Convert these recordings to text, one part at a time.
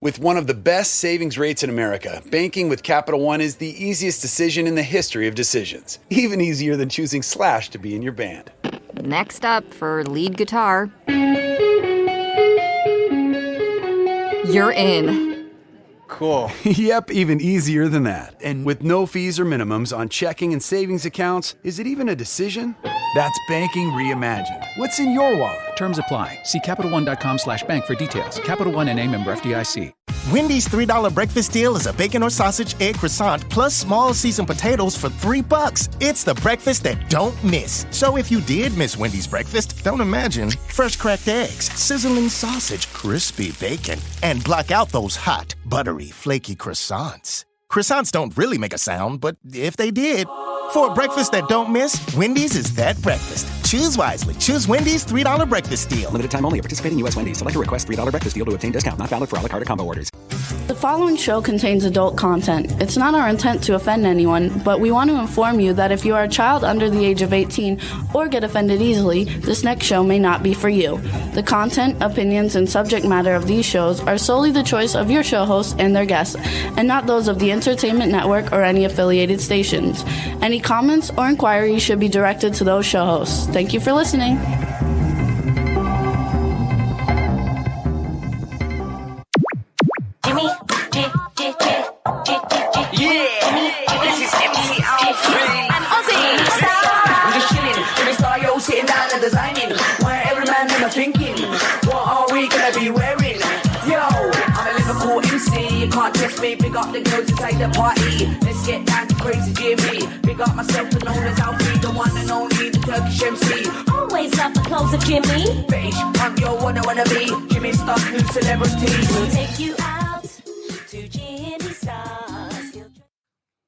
With one of the best savings rates in America, banking with Capital One is the easiest decision in the history of decisions. Even easier than choosing Slash to be in your band. Next up for lead guitar. You're in. Cool. Yep, even easier than that. And with no fees or minimums on checking and savings accounts, is it even a decision? That's banking reimagined. What's in your wallet? Terms apply. See CapitalOne.com/bank for details. Capital One N.A. member FDIC. Wendy's $3 breakfast deal is a bacon or sausage egg croissant plus small seasoned potatoes for $3. It's the breakfast that don't miss. So if you did miss Wendy's breakfast, don't imagine. Fresh cracked eggs, sizzling sausage, crispy bacon, and block out those hot, buttery, flaky croissants. Croissants don't really make a sound, but if they did, for a breakfast that don't miss, Wendy's is that breakfast. Choose wisely. Choose Wendy's $3 breakfast deal. Limited time only. Participating U.S. Wendy's. Select a request $3 breakfast deal to obtain discount. Not valid for a la carte or combo orders. The following show contains adult content. It's not our intent to offend anyone, but we want to inform you that if you are a child under the age of 18 or get offended easily, this next show may not be for you. The content, opinions, and subject matter of these shows are solely the choice of your show hosts and their guests, and not those of the Entertainment Network or any affiliated stations. Any comments or inquiries should be directed to those show hosts. Thank you for listening. Sitting down and designing, where every man in a thinking, what are we gonna be wearing? Yo, I'm a Liverpool MC, you can't test me. Big up the girls inside the party. Let's get down to crazy Jimmy. Big up myself and known as Alfie, the one and only, the Turkish MC. Always love the clothes of Jimmy. Bitch, I'm your one I wanna be. Jimmy Star, new celebrity. We'll take you out to Jimmy Star's.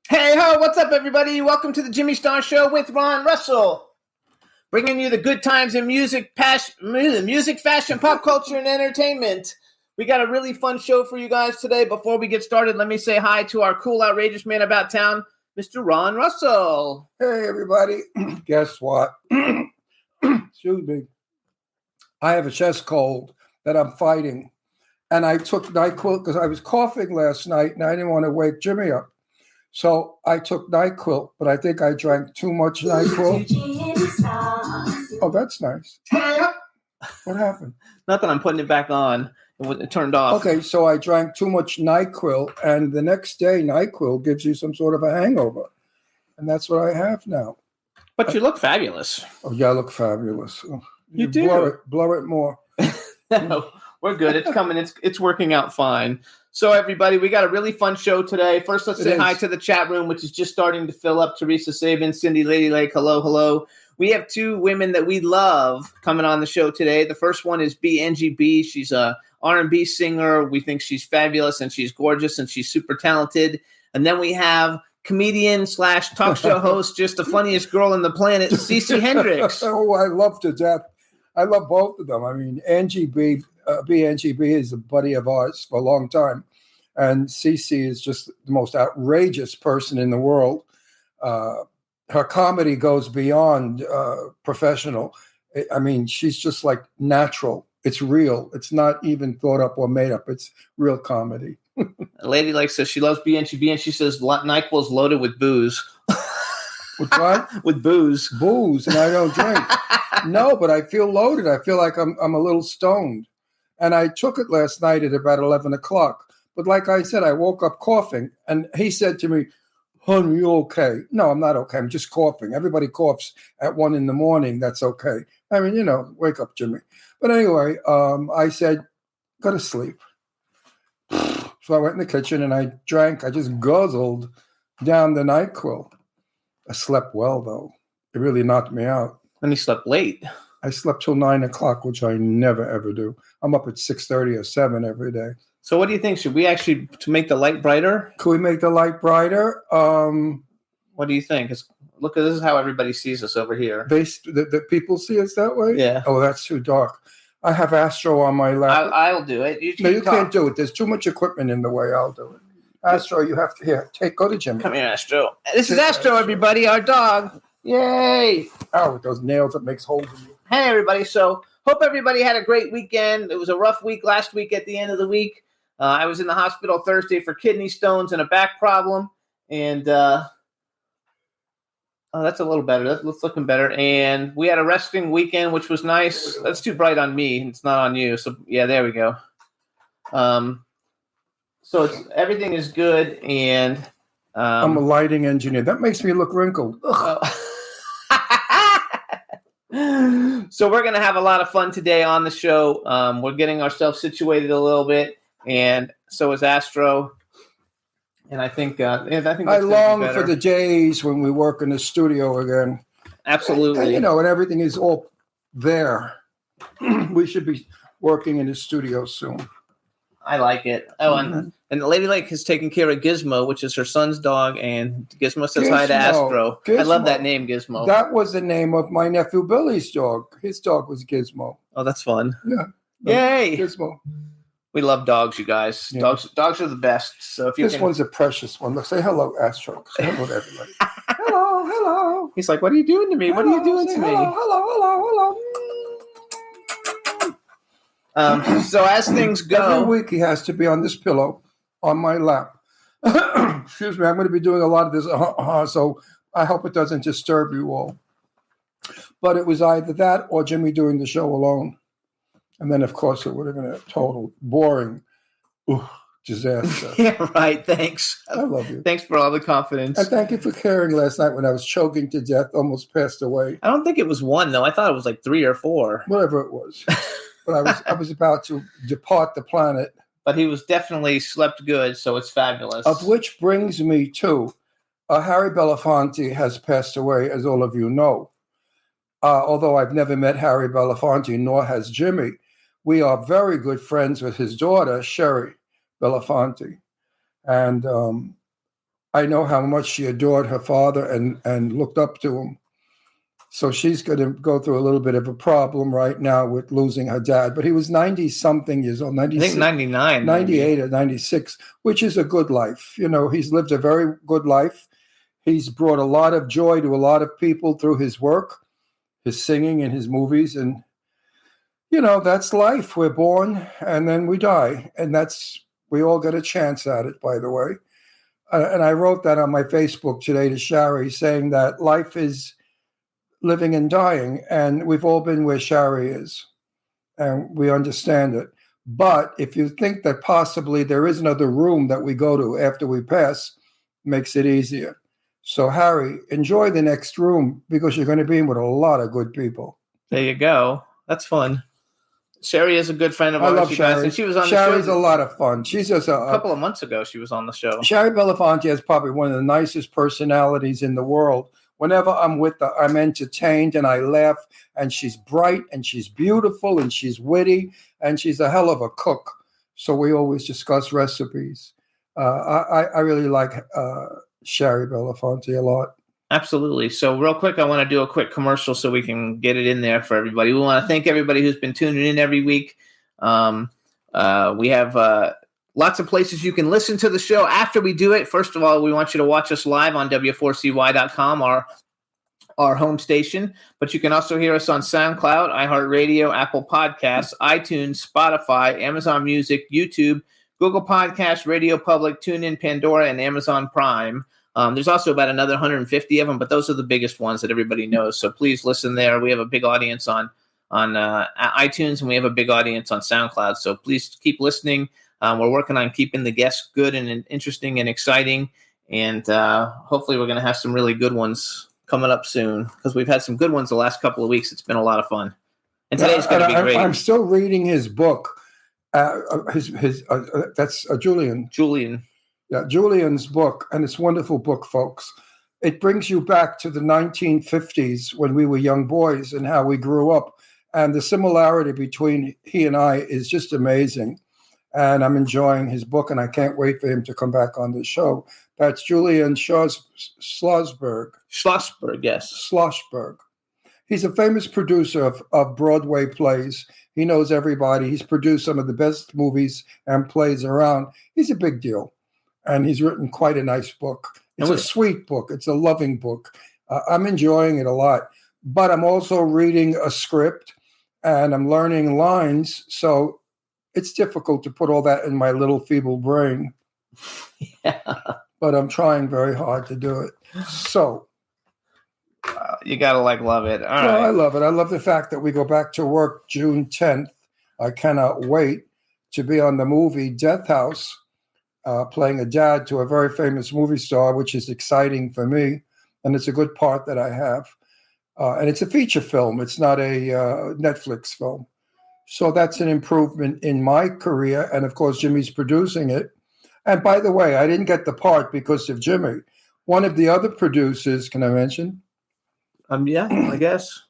Hey ho, what's up everybody? Welcome to the Jimmy Star Show with Ron Russell. Bringing you the good times in music, fashion, pop culture, and entertainment. We got a really fun show for you guys today. Before we get started, let me say hi to our cool, outrageous man about town, Mr. Ron Russell. Hey, everybody. Guess what? Excuse me. I have a chest cold that I'm fighting. And I took NyQuil because I was coughing last night, and I didn't want to wake Jimmy up. So I took NyQuil, but I think I drank too much NyQuil. Oh, that's nice. What happened? Nothing. I'm putting it back on. It turned off. Okay, so I drank too much NyQuil, and the next day NyQuil gives you some sort of a hangover. And that's what I have now. But you look fabulous. Oh, yeah, I look fabulous. Oh, you do. Blur it more. No, we're good. It's coming. It's working out fine. So, everybody, we got a really fun show today. First, let's say hi to the chat room, which is just starting to fill up. Teresa Sabin, Cindy Lady Lake, hello. We have two women that we love coming on the show today. The first one is Angie B. She's a R&B singer. We think she's fabulous, and she's gorgeous, and she's super talented. And then we have comedian / talk show host, just the funniest girl on the planet, CeCe Hendriks. Oh, I love to death. I love both of them. I mean, Angie B. Angie B. is a buddy of ours for a long time. And CeCe is just the most outrageous person in the world. Her comedy goes beyond professional. I mean, she's just like natural. It's real. It's not even thought up or made up. It's real comedy. A lady like says she loves Angie B, and she says NyQuil's loaded with booze. With what? With booze. Booze, and I don't drink. No, but I feel loaded. I feel like I'm a little stoned. And I took it last night at about 11 o'clock. But like I said, I woke up coughing, and he said to me, "Honey, you okay?" No, I'm not okay. I'm just coughing. Everybody coughs at 1 a.m. That's okay. I mean, wake up, Jimmy. But anyway, I said, go to sleep. So I went in the kitchen and I drank. I just guzzled down the NyQuil. I slept well, though. It really knocked me out. And you slept late. I slept till 9 o'clock, which I never, ever do. I'm up at 6:30 or 7 every day. So what do you think? Should we actually to make the light brighter? Could we make the light brighter? What do you think? Look, this is how everybody sees us over here. The people see us that way? Yeah. Oh, that's too dark. I have Astro on my lap. I'll do it. You can't do it. There's too much equipment in the way. I'll do it. Astro, you have to go to Jimmy. Come here, Astro. This is Astro, everybody, our dog. Yay! Oh, with those nails, it makes holes in you. Hey, everybody. So hope everybody had a great weekend. It was a rough week last week at the end of the week. I was in the hospital Thursday for kidney stones and a back problem. And that's a little better. That's looking better. And we had a resting weekend, which was nice. That's too bright on me. It's not on you. So, yeah, there we go. So everything is good. And I'm a lighting engineer. That makes me look wrinkled. So we're going to have a lot of fun today on the show. We're getting ourselves situated a little bit, and so is Astro. And I think I long for the days when we work in the studio again. Absolutely. And, and everything is all there. We should be working in the studio soon. I like it. Oh, and Lady Lake has taken care of Gizmo, which is her son's dog, and Gizmo says hi to Astro. Gizmo. I love that name, Gizmo. That was the name of my nephew Billy's dog. His dog was Gizmo. Oh, that's fun. Yeah. Yay. Gizmo. We love dogs, you guys. Yeah. Dogs are the best. So if this one's a precious one. Look, say hello, Astro. Say hello to everybody. hello. He's like, what are you doing to me? What are you doing to me? Hello. So as things go, every week he has to be on this pillow on my lap. Excuse me, I'm going to be doing a lot of this, so I hope it doesn't disturb you all. But it was either that or Jimmy doing the show alone. And then, of course, it would have been a total boring disaster. Yeah, right. Thanks. I love you. Thanks for all the confidence. And thank you for caring last night when I was choking to death, almost passed away. I don't think it was one, though. I thought it was like 3 or 4. Whatever it was. But I was about to depart the planet. But he was definitely slept good, so it's fabulous. Of which brings me to Harry Belafonte has passed away, as all of you know. Although I've never met Harry Belafonte, nor has Jimmy, we are very good friends with his daughter, Sherry Belafonte. And I know how much she adored her father and looked up to him. So she's going to go through a little bit of a problem right now with losing her dad. But he was 90-something years old. 96, I think 99. 98 maybe. or 96, which is a good life. He's lived a very good life. He's brought a lot of joy to a lot of people through his work, his singing and his movies. And, that's life. We're born and then we die. And we all get a chance at it, by the way. And I wrote that on my Facebook today to Shari, saying that life is living and dying, and we've all been where Shari is, and we understand it. But if you think that possibly there is another room that we go to after we pass, it makes it easier. So, Harry, enjoy the next room because you're going to be in with a lot of good people. There you go. That's fun. Sherry is a good friend of ours. I love Sherry. And she was on Sherry's the show a lot of fun. She's just a couple of months ago. She was on the show. Sherry Belafonte is probably one of the nicest personalities in the world. Whenever I'm with her, I'm entertained and I laugh, and she's bright and she's beautiful and she's witty and she's a hell of a cook. So we always discuss recipes. I really like Sherry Belafonte a lot. Absolutely. So real quick, I want to do a quick commercial so we can get it in there for everybody. We want to thank everybody who's been tuning in every week. We have lots of places you can listen to the show after we do it. First of all, we want you to watch us live on W4CY.com, our home station. But you can also hear us on SoundCloud, iHeartRadio, Apple Podcasts, iTunes, Spotify, Amazon Music, YouTube, Google Podcasts, Radio Public, TuneIn, Pandora, and Amazon Prime. There's also about another 150 of them, but those are the biggest ones that everybody knows. So please listen there. We have a big audience on iTunes, and we have a big audience on SoundCloud. So please keep listening. We're working on keeping the guests good and interesting and exciting. And hopefully we're going to have some really good ones coming up soon because we've had some good ones the last couple of weeks. It's been a lot of fun. And today's going to be great. I'm still reading his book. That's Julian. Yeah, Julian's book. And it's a wonderful book, folks. It brings you back to the 1950s when we were young boys and how we grew up. And the similarity between he and I is just amazing. And I'm enjoying his book, and I can't wait for him to come back on the show. That's Julian Schlossberg. Schlossberg, yes. Schlossberg. He's a famous producer of Broadway plays. He knows everybody. He's produced some of the best movies and plays around. He's a big deal, and he's written quite a nice book. It's a sweet book. It's a loving book. I'm enjoying it a lot, but I'm also reading a script, and I'm learning lines, so it's difficult to put all that in my little feeble brain. Yeah. But I'm trying very hard to do it. So you gotta love it. All right. I love it. I love the fact that we go back to work June 10th. I cannot wait to be on the movie Death House, playing a dad to a very famous movie star, which is exciting for me. And it's a good part that I have. And it's a feature film. It's not a Netflix film. So that's an improvement in my career. And, of course, Jimmy's producing it. And, by the way, I didn't get the part because of Jimmy. One of the other producers, can I mention? Yeah, I guess.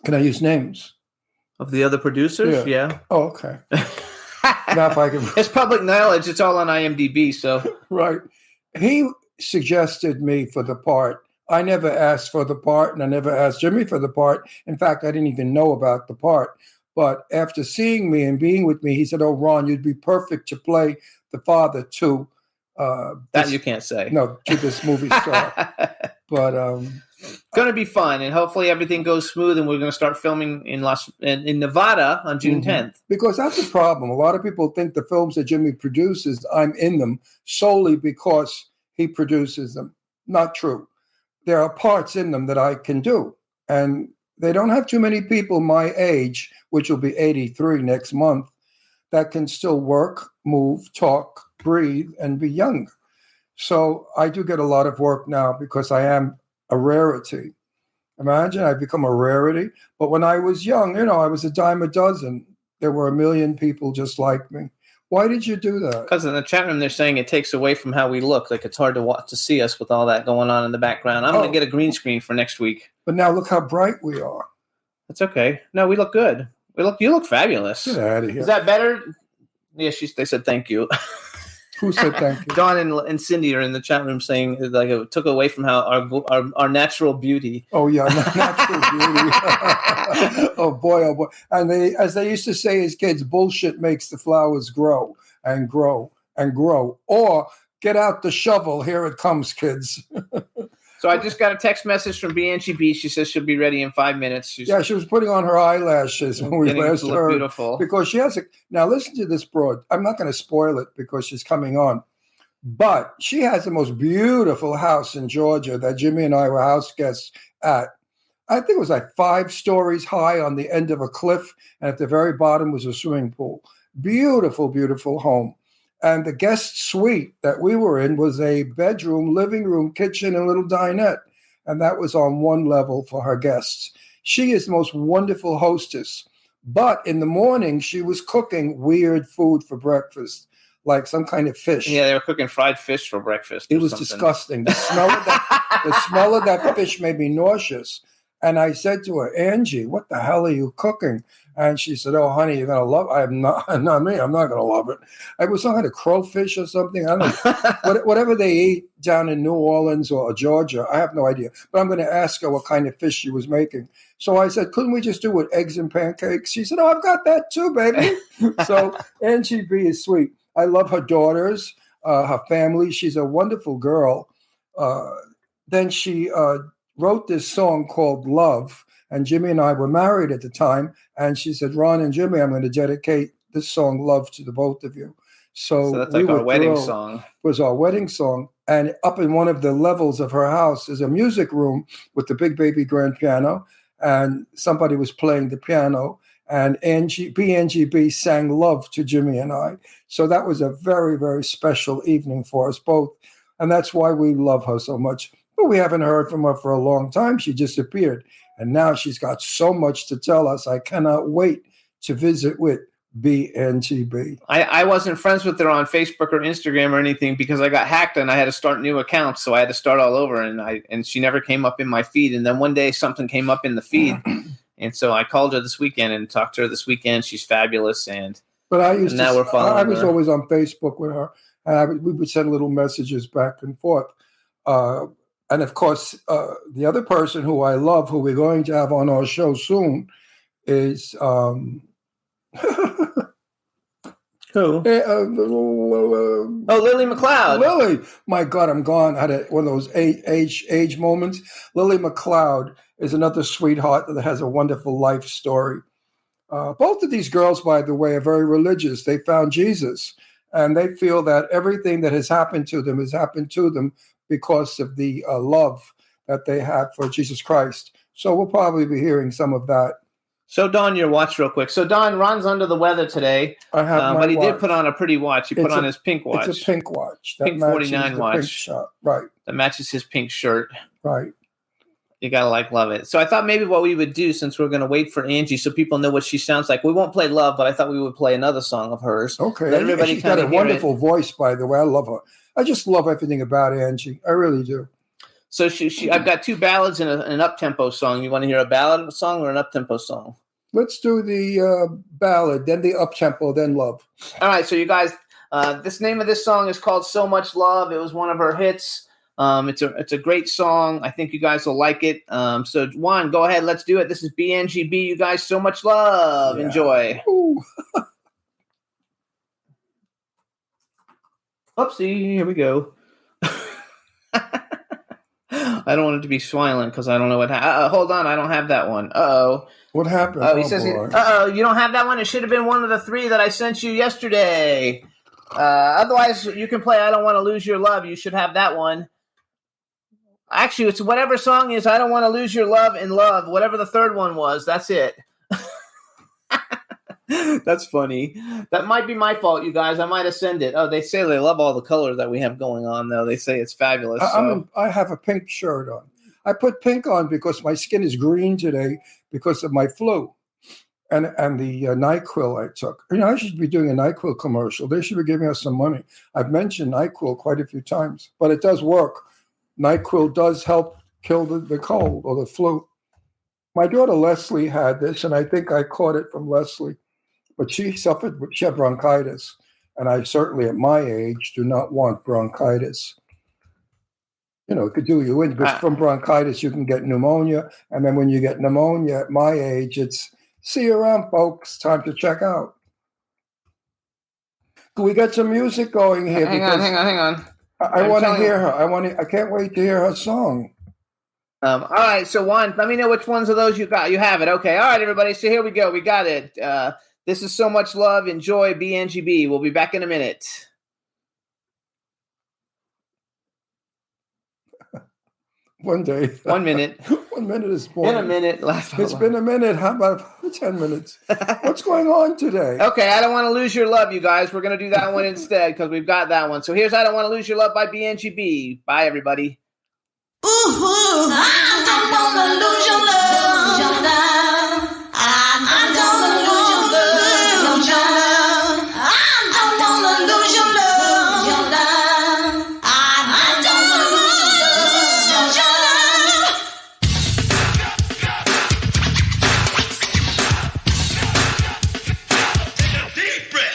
Can I use names? Of the other producers? Yeah. Oh, okay. Now if I can... It's public knowledge. It's all on IMDb, so. Right. He suggested me for the part. I never asked for the part, and I never asked Jimmy for the part. In fact, I didn't even know about the part. But after seeing me and being with me, he said, "Oh, Ron, you'd be perfect to play the father to..." That you can't say. No, to this movie star. But... going to be fun, and hopefully everything goes smooth, and we're going to start filming in Nevada on June 10th. Because that's the problem. A lot of people think the films that Jimmy produces, I'm in them solely because he produces them. Not true. There are parts in them that I can do. And they don't have too many people my age, which will be 83 next month, that can still work, move, talk, breathe, and be young. So I do get a lot of work now because I am a rarity. Imagine I've become a rarity. But when I was young, I was a dime a dozen. There were 1 million people just like me. Why did you do that? Because in the chat room, they're saying it takes away from how we look. Like it's hard to see us with all that going on in the background. I'm going to get a green screen for next week. But now look how bright we are. That's okay. No, we look good. You look fabulous. Get out of here. Is that better? Yeah, they said thank you. Who said thank you? Don and Cindy are in the chat room saying like it took away from how our natural beauty. Oh yeah, natural beauty. Oh boy. And as they used to say as kids, bullshit makes the flowers grow and grow and grow. Or get out the shovel. Here it comes, kids. So I just got a text message from Angie B. She says she'll be ready in 5 minutes. She was putting on her eyelashes when we last heard. Beautiful. Because she has now listen to this broad. I'm not going to spoil it because she's coming on. But she has the most beautiful house in Georgia that Jimmy and I were house guests at. I think it was like 5 stories high on the end of a cliff. And at the very bottom was a swimming pool. Beautiful, beautiful home. And the guest suite that we were in was a bedroom, living room, kitchen, and little dinette. And that was on one level for her guests. She is the most wonderful hostess. But in the morning, she was cooking weird food for breakfast, like some kind of fish. Yeah, they were cooking fried fish for breakfast. It was disgusting. The smell of that fish made me nauseous. And I said to her, "Angie, what the hell are you cooking?" And she said, "Oh, honey, you're going to love it." I'm not going to love it. It was some kind of crowfish or something. I don't know. Whatever they eat down in New Orleans or Georgia, I have no idea. But I'm going to ask her what kind of fish she was making. So I said, "Couldn't we just do with eggs and pancakes?" She said, "Oh, I've got that too, baby." So Angie B is sweet. I love her daughters, her family. She's a wonderful girl. Then she wrote this song called Love, and Jimmy and I were married at the time, and she said, "Ron and Jimmy, I'm going to dedicate this song, Love, to the both of you." So that's like our wedding song. It was our wedding song. And up in one of the levels of her house is a music room with the big baby grand piano, and somebody was playing the piano, and Angie B sang Love to Jimmy and I. So that was a very, very special evening for us both, and that's why we love her so much. But we haven't heard from her for a long time. She disappeared. And now she's got so much to tell us. I cannot wait to visit with Angie B. I wasn't friends with her on Facebook or Instagram or anything because I got hacked and I had to start new accounts. So I had to start all over. And she never came up in my feed. And then one day something came up in the feed. And so I called her this weekend and talked to her this weekend. She's fabulous. But I was always on Facebook with her. And we would send little messages back and forth. And, of course, the other person who I love, who we're going to have on our show soon, is who? Lily McLeod. Lily. My God, I'm gone. I had one of those age moments. Lily McLeod is another sweetheart that has a wonderful life story. Both of these girls, by the way, are very religious. They found Jesus, and they feel that everything that has happened to them has happened to them because of the love that they have for Jesus Christ. So we'll probably be hearing some of that. So, Don, your watch real quick. So, Don, Ron's under the weather today. I have but he watch. did put on a pretty watch. He put on his pink watch. It's a pink watch. Pink 49 watch. Pink shot. Right. That matches his pink shirt. Right. You got to love it. So I thought maybe what we would do, since we're going to wait for Angie so people know what she sounds like, we won't play Love, but I thought we would play another song of hers. Okay. Let everybody She's got a wonderful it. voice, by the way. I love her. I just love everything about Angie. I really do. So I've got two ballads and an up-tempo song. You want to hear a ballad song or an up-tempo song? Let's do the ballad, then the up-tempo, then Love. All right. So you guys, this name of this song is called So Much Love. It was one of her hits. It's a great song. I think you guys will like it. So Juan, go ahead. Let's do it. This is Angie B. You guys, So Much Love. Yeah. Enjoy. Oopsie. Here we go. I don't want it to be silent because I don't know what happened. Hold on. I don't have that one. Uh-oh. What happened? He says, uh-oh, you don't have that one? It should have been one of the three that I sent you yesterday. Otherwise, you can play I Don't Want to Lose Your Love. You should have that one. Actually, it's whatever song is I Don't Want to Lose Your Love in Love. Whatever the third one was, that's it. That's funny. That might be my fault, you guys. I might have sent it. Oh, they say they love all the colors that we have going on, though. They say it's fabulous. I have a pink shirt on. I put pink on because my skin is green today because of my flu and the NyQuil I took. I should be doing a NyQuil commercial. They should be giving us some money. I've mentioned NyQuil quite a few times, but it does work. NyQuil does help kill the cold or the flu. My daughter Leslie had this, and I think I caught it from Leslie. But she had bronchitis, and I certainly, at my age, do not want bronchitis. It could do you in, because from bronchitis you can get pneumonia, and then when you get pneumonia at my age, it's see you around, folks. Time to check out. Can we get some music going here? Hang on. I want to hear her. I can't wait to hear her song. All right, so Juan, let me know which ones of those you got. You have it. Okay. All right, everybody. So here we go. We got it. This is So Much Love. Enjoy. Angie B. We'll be back in a minute. One day. 1 minute. 1 minute is more. In a minute. It's been a minute. How about 10 minutes? What's going on today? Okay, I Don't Want to Lose Your Love, you guys. We're going to do that one instead because we've got that one. So here's I Don't Want to Lose Your Love by Angie B. Bye, everybody. Ooh, I don't want to lose your love, your love. I don't want to lose your love, your love. I don't want to lose your love, your love. I don't want to lose your love. Take a deep breath.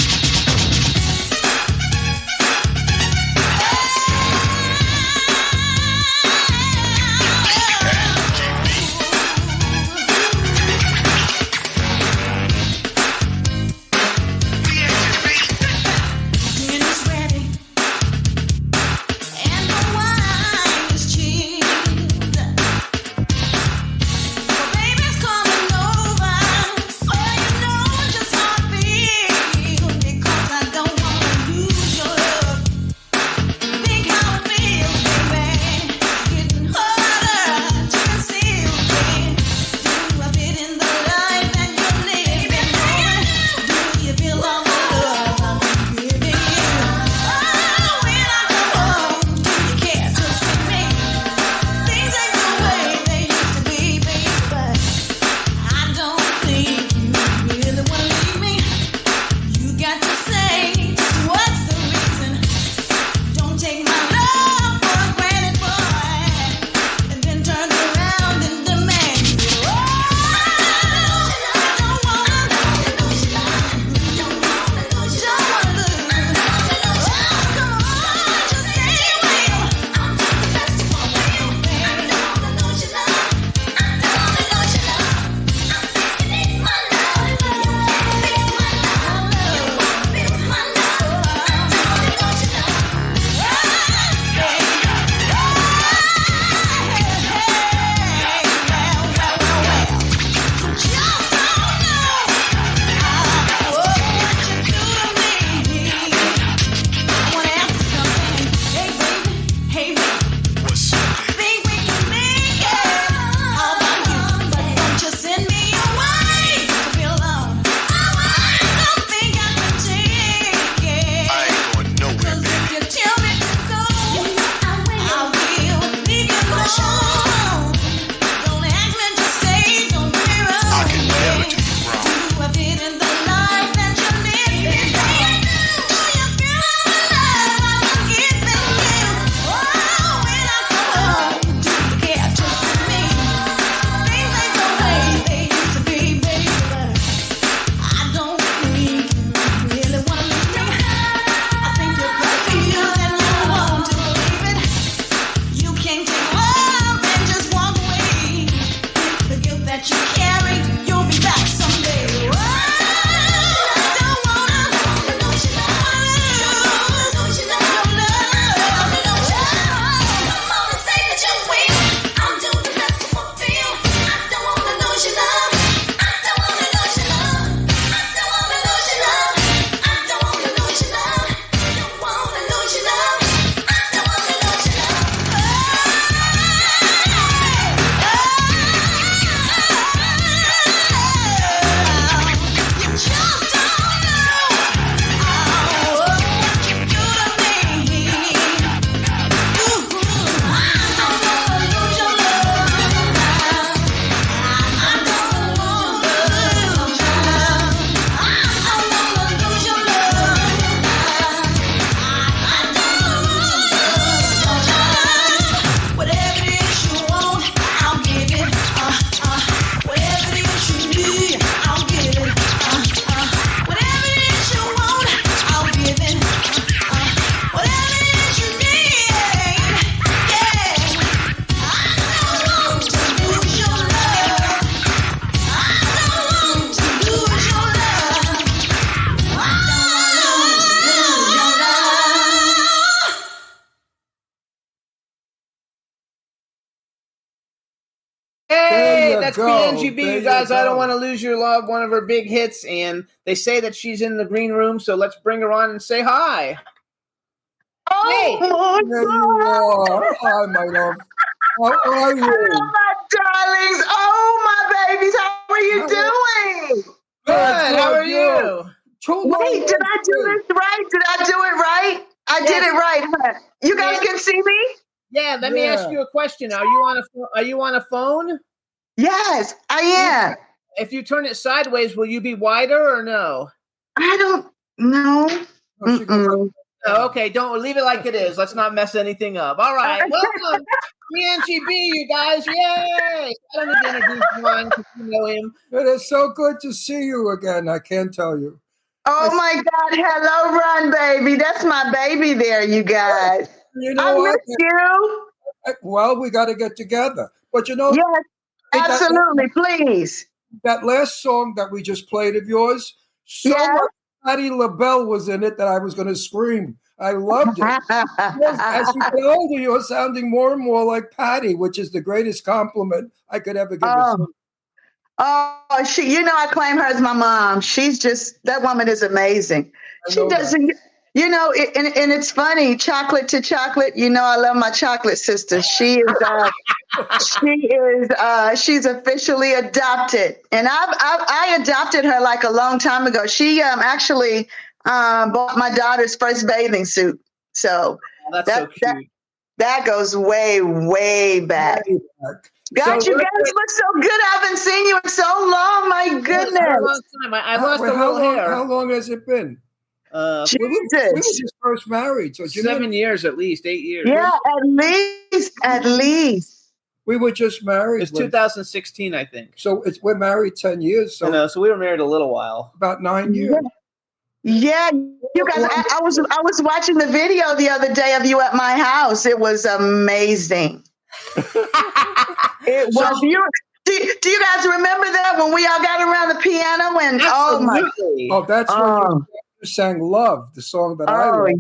Hey, you that's go. Angie B, There you guys. you I don't go. want to lose your love, one of her big hits. And they say that she's in the green room, so let's bring her on and say hi. Hey. There you are. Hi, my love. How are you? Hello, my darlings. Oh, my babies. How are you doing? Good. How are you? Wait, did I do this right? Did I do it right? I did it right, huh? You guys can see me? Yeah, let me ask you a question. Are you on a phone? Yes, I am. If you turn it sideways, will you be wider or no? I don't know. Oh, okay, don't leave it like it is. Let's not mess anything up. All right, welcome, Angie B, you guys. Yay! I don't need to introduce Ryan because you know him. It is so good to see you again. I can't tell you. Oh, my God. Hello, Run, baby. That's my baby there, you guys. You know I what? miss you. Well, we got to get together. But you know, yes, absolutely, please. That last song that we just played of yours, so much Patti LaBelle was in it that I was going to scream. I loved it. As you get older, you're sounding more and more like Patti, which is the greatest compliment I could ever give a singer. Oh, I claim her as my mom. That woman is amazing. She doesn't, and it's funny, chocolate to chocolate. I love my chocolate sister. She's officially adopted. And I adopted her like a long time ago. She actually bought my daughter's first bathing suit. So that's so cute. That goes way, way back. God, you guys look so good. I haven't seen you in so long. My goodness. A long time. I lost a little hair. How long has it been? Jesus. We were just first married. So 7 years at least, 8 years. Yeah, at least. We were just married. It's 2016, I think. So we're married 10 years. So I know. So we were married a little while. About 9 years. Yeah, you guys. I was watching the video the other day of you at my house. It was amazing. It was beautiful. Do you guys remember that when we all got around the piano and that's when you sang "Love," the song that I wrote.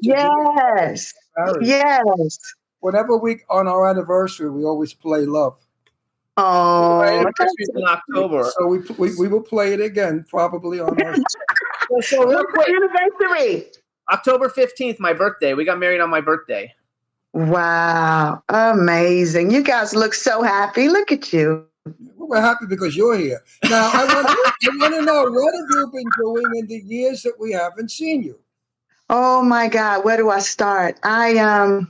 Yes. Whenever on our anniversary, we always play "Love." Oh, anniversary's in October. So we will play it again probably on our so real quick, anniversary. October 15th, my birthday. We got married on my birthday. Wow. Amazing. You guys look so happy. Look at you. We're happy because you're here. Now, I want to know, what have you been doing in the years that we haven't seen you? Oh, my God. Where do I start? I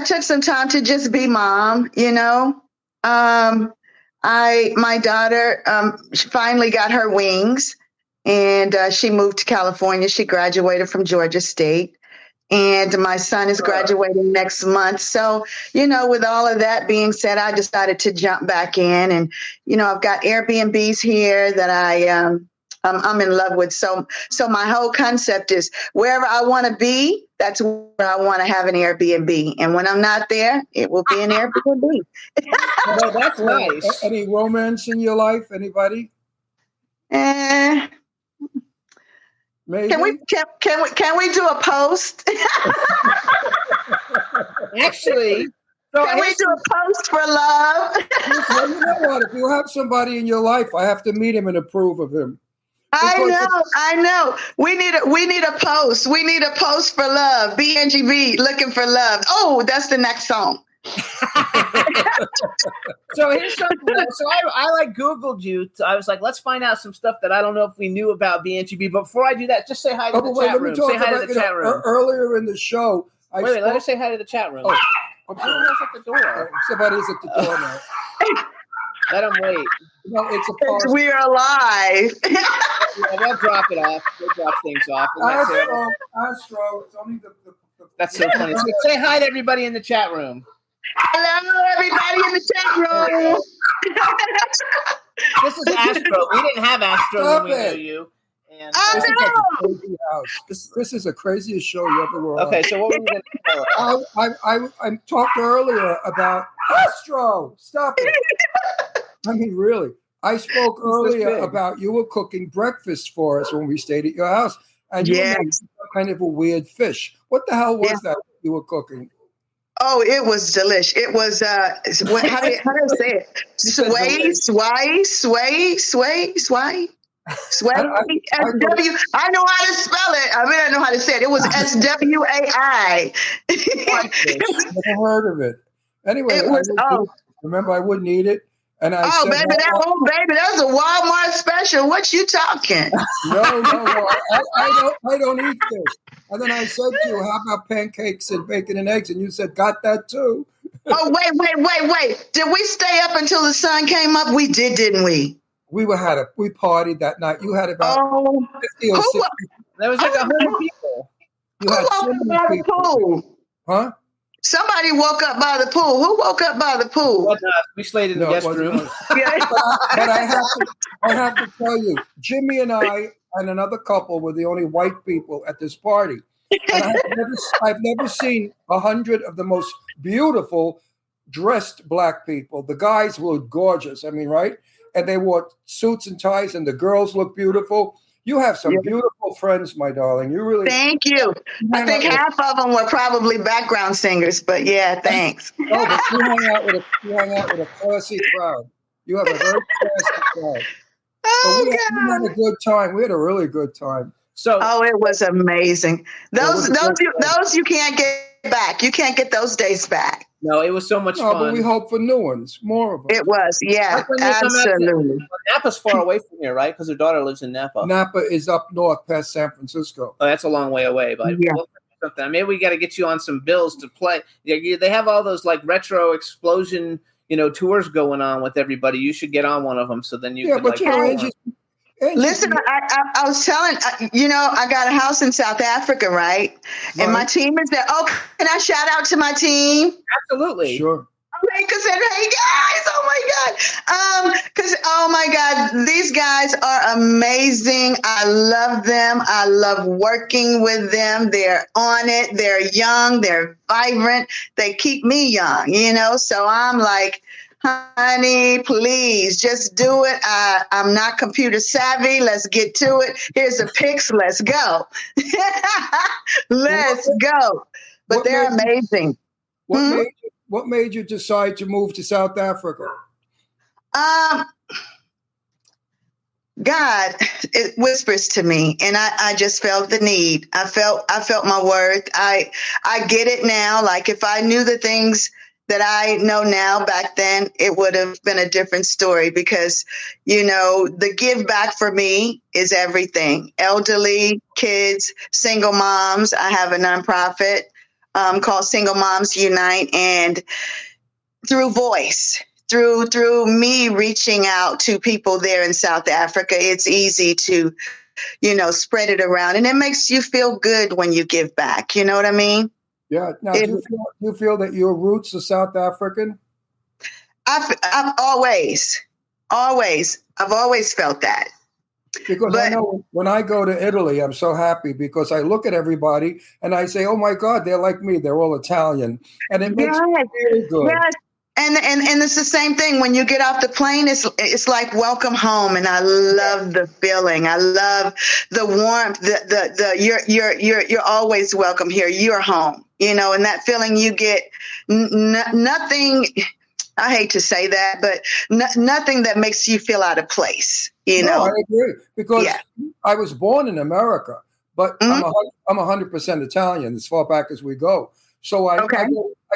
took some time to just be mom, my daughter, she finally got her wings and she moved to California. She graduated from Georgia State. And my son is graduating next month. So, with all of that being said, I decided to jump back in. And, I've got Airbnbs here that I'm in love with. So my whole concept is wherever I want to be, that's where I want to have an Airbnb. And when I'm not there, it will be an Airbnb. Well, that's nice. Any romance in your life? Anybody? Maybe. Can we do a post? Actually, can we do a post for love? Well, you know what? If you have somebody in your life, I have to meet him and approve of him. I know. We need a post. We need a post for love. Angie B, looking for love. Oh, that's the next song. So here's something. So I Googled you. I was like, let's find out some stuff that I don't know if we knew about Angie B. But before I do that, just say hi to the chat room. Say hi to the chat room. Earlier in the show, wait, let her say hi to the chat room. Oh, I'm sorry. At the door. Somebody's at the door now. Let them wait. No, it's a we are live. Yeah, they'll drop it off. They'll drop things off. Astro. It's only the That's so funny. So say hi to everybody in the chat room. Hello, everybody in the chat room. This is Astro. We didn't have Astro when we knew you. And this is the craziest show you ever were on. Okay, so what were we going to tell? I talked earlier about Astro. Stop it. I mean, really. I spoke earlier about you were cooking breakfast for us when we stayed at your house. And you had kind of a weird fish. What the hell was that you were cooking? Oh, it was delish. It was how do I say it? Sway. SW. I know how to spell it. I mean, I know how to say it. It was SWAI. Never heard of it. Anyway, It was, remember I wouldn't eat it. And I said, baby, that was a Walmart special. What you talking? No, I don't eat this. And then I said to you, how about pancakes and bacon and eggs? And you said, got that too. Oh, wait. Did we stay up until the sun came up? We did, didn't we? We partied that night. You had about 50 or 60. There was like 100 people. You had woke up by the pool? Huh? Somebody woke up by the pool. Who woke up by the pool? We slayed in the guest room. But I have to tell you, Jimmy and I and another couple were the only white people at this party. And I've never seen 100 of the most beautiful dressed black people. The guys were gorgeous. I mean, right? And they wore suits and ties, and the girls look beautiful. You have some beautiful friends, my darling. You really. Thank you. I think half of them were probably background singers, but yeah, thanks. No, but you hang out with a classy crowd. You have a very classy crowd. Oh, we had a good time. We had a really good time. It was amazing. Those you can't get back. You can't get those days back. No, it was so much fun. But we hope for new ones, more of them. It was, yeah, absolutely. Napa's far away from here, right? Because her daughter lives in Napa. Napa is up north past San Francisco. Oh, that's a long way away, but something. Maybe we got to get you on some bills to play. They have all those like retro explosion, tours going on with everybody. You should get on one of them, so then you. Yeah, but Angie. Listen, I was telling, I got a house in South Africa, right? And my team is there. Oh, can I shout out to my team? Absolutely. Sure. Okay, because hey guys, oh my God, these guys are amazing. I love them. I love working with them. They're on it. They're young. They're vibrant. They keep me young, so I'm like, honey, please just do it. I'm not computer savvy. Let's get to it. Here's the pics. Let's go. Let's go. But they're amazing. What made you decide to move to South Africa? God, it whispers to me, and I just felt the need. I felt my worth. I get it now. Like if I knew the things that I know now, back then, it would have been a different story because, the give back for me is everything. Elderly, kids, single moms. I have a nonprofit called Single Moms Unite, and through voice, through me reaching out to people there in South Africa, it's easy to, spread it around, and it makes you feel good when you give back. You know what I mean? Yeah. Now, do you feel that your roots are South African? I've always felt that. Because I know when I go to Italy, I'm so happy because I look at everybody and I say, oh my God, they're like me. They're all Italian. And it makes me feel good. Yes. And it's the same thing. When you get off the plane, it's like welcome home. And I love the feeling. I love the warmth. You're always welcome here. You're home. And that feeling you get, nothing. I hate to say that, but nothing that makes you feel out of place. No, I agree because I was born in America, but I'm 100% Italian as far back as we go. So I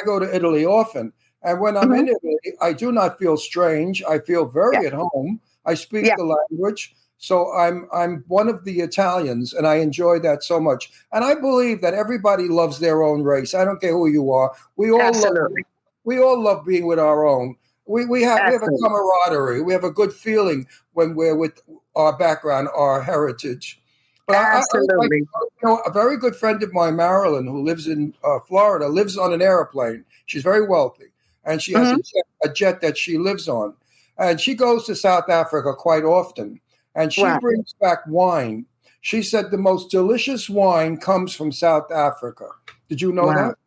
go to Italy often. And when I'm in Italy, I do not feel strange. I feel very at home. I speak the language. So I'm one of the Italians, and I enjoy that so much. And I believe that everybody loves their own race. I don't care who you are. We all love being with our own. We have a camaraderie. We have a good feeling when we're with our background, our heritage. But Absolutely. A very good friend of mine, Marilyn, who lives in Florida, lives on an airplane. She's very wealthy. And she has a jet that she lives on. And she goes to South Africa quite often. And she brings back wine. She said the most delicious wine comes from South Africa. Did you know that?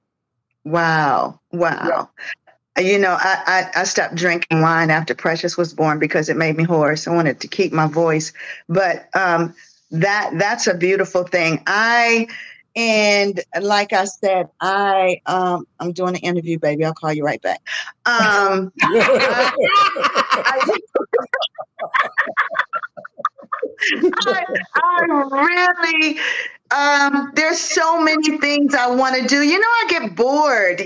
Wow. Yeah. I stopped drinking wine after Precious was born because it made me hoarse. I wanted to keep my voice. But that's a beautiful thing. And like I said, I'm doing an interview, baby. I'll call you right back. I really, there's so many things I want to do. I get bored,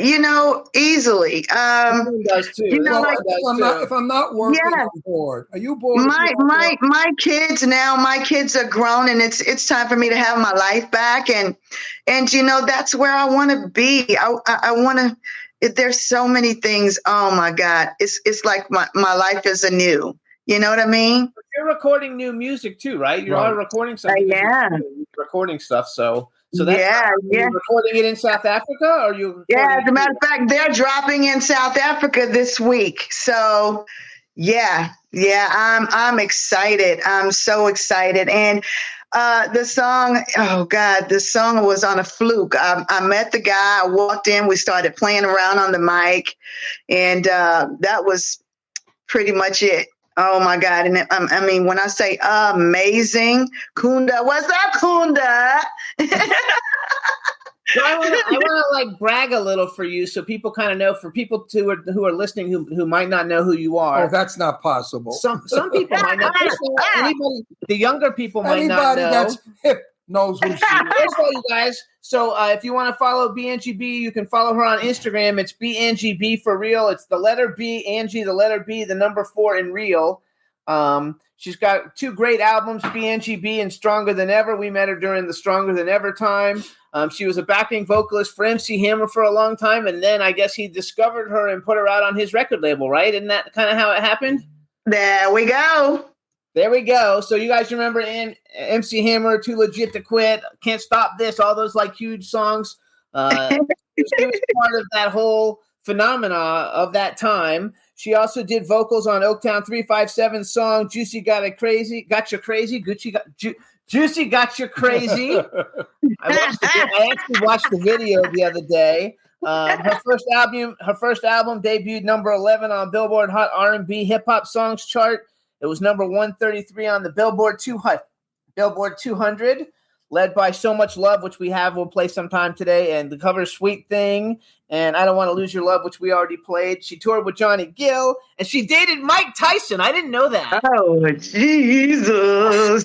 easily. Does too. If I'm not working, I'm bored. Are you bored? My kids now, my kids are grown, and it's time for me to have my life back. And that's where I want to be. I want to. There's so many things. Oh my God, it's like my life is anew. You know what I mean? You're recording new music too, right? You are recording something. Yeah, recording stuff. So that's you're recording it in South Africa, or you? Yeah, as a matter of fact, they're dropping in South Africa this week. So, I'm excited. I'm so excited. And the song, the song was on a fluke. I met the guy. I walked in. We started playing around on the mic, and that was pretty much it. Oh my God. And I mean, when I say amazing, Kunda, what's up, Kunda? So I want to like brag a little for you, so people kind of know. For people who are listening who might not know who you are. Oh, that's not possible. Some people might not. Anybody, the younger people might not know. Anybody that's hip knows who she is. First of all, you guys. So if you want to follow Angie B, you can follow her on Instagram. It's Angie B for real. It's the letter B, Angie, the letter B, the number 4 in real. She's got 2 great albums, Angie B and Stronger Than Ever. We met her during the Stronger Than Ever time. She was a backing vocalist for MC Hammer for a long time, and then I guess he discovered her and put her out on his record label, right? Isn't that kind of how it happened? There we go. There we go. So you guys remember MC Hammer, Too Legit to Quit, Can't Stop This, all those like huge songs. She was part of that whole phenomena of that time. She also did vocals on Oaktown 357's song "Juicy Got You Crazy." Juicy Got You Crazy. I actually watched the video the other day. Her first album debuted number 11 on Billboard Hot R&B Hip Hop Songs chart. It was number 133 on the Billboard 200, led by So Much Love, which we'll play sometime today, and the cover Sweet Thing, and I Don't Want to Lose Your Love, which we already played. She toured with Johnny Gill, and she dated Mike Tyson. I didn't know that. Oh, Jesus. Jesus.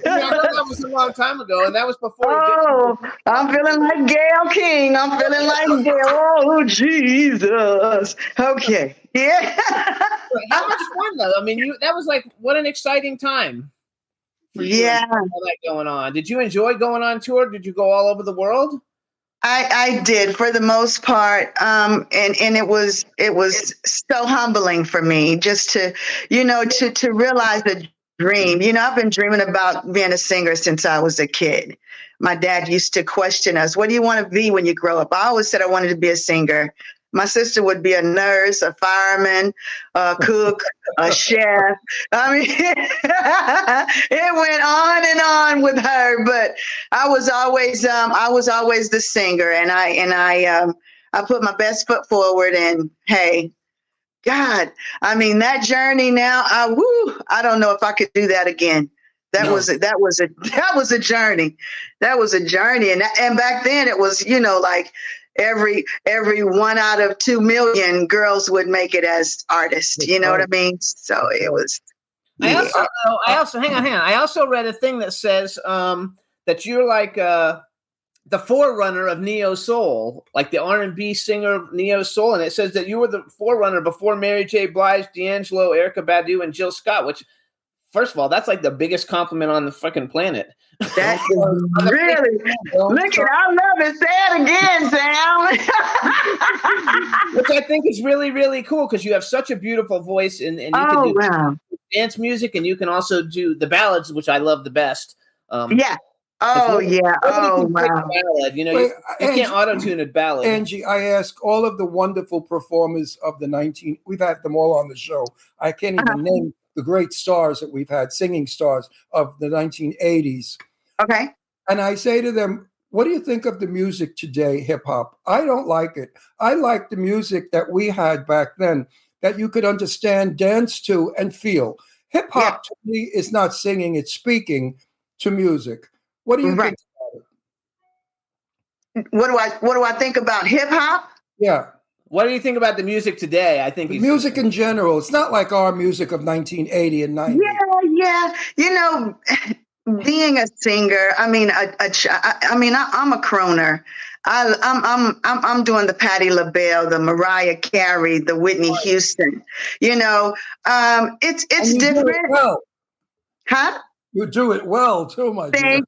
That was a long time ago, and that was before. Oh, I'm feeling like Gayle King. I'm feeling like Gayle. Oh, Jesus. Okay. Yeah. How much fun, though? I mean, that was like, what an exciting time. Yeah. All that going on. Did you enjoy going on tour? Did you go all over the world? I did for the most part. And it was so humbling for me just to realize the dream. I've been dreaming about being a singer since I was a kid. My dad used to question us, what do you want to be when you grow up? I always said I wanted to be a singer. My sister would be a nurse, a fireman, a cook, a chef. I mean, it went on and on with her, but I was always the singer, and I put my best foot forward. And hey, God, I mean, that journey now, I don't know if I could do that again. That was a journey. That was a journey, and back then it was like. Every 1 out of 2 million girls would make it as artists. You know what I mean? So it was. I also hang on. I also read a thing that says that you're like the forerunner of neo soul, like the R&B singer neo soul, and it says that you were the forerunner before Mary J. Blige, D'Angelo, Erykah Badu, and Jill Scott. Which, first of all, that's like the biggest compliment on the fucking planet. That is really look at. I love it. Say it again, Sam. Which I think is really, really cool because you have such a beautiful voice, and you can do dance music, and you can also do the ballads, which I love the best. Yeah. Oh yeah. Oh wow. Ballad. You can't auto-tune a ballad. Angie, I ask all of the wonderful performers of the we've had them all on the show. I can't even name the great stars that we've had, singing stars of the 1980s. Okay. And I say to them, what do you think of the music today, hip hop? I don't like it. I like the music that we had back then that you could understand, dance to, and feel. Hip hop to me is not singing, it's speaking. to music. What do you Right. think? What do I think about hip hop? Yeah. What do you think about the music today? I think The music in general. It's not like our music of 1980 and 90. Yeah. You know, being a singer, I mean, I'm a croner. I'm doing the Patti LaBelle, the Mariah Carey, the Whitney Houston. You know, it's different. Huh? You do it well too, my dear.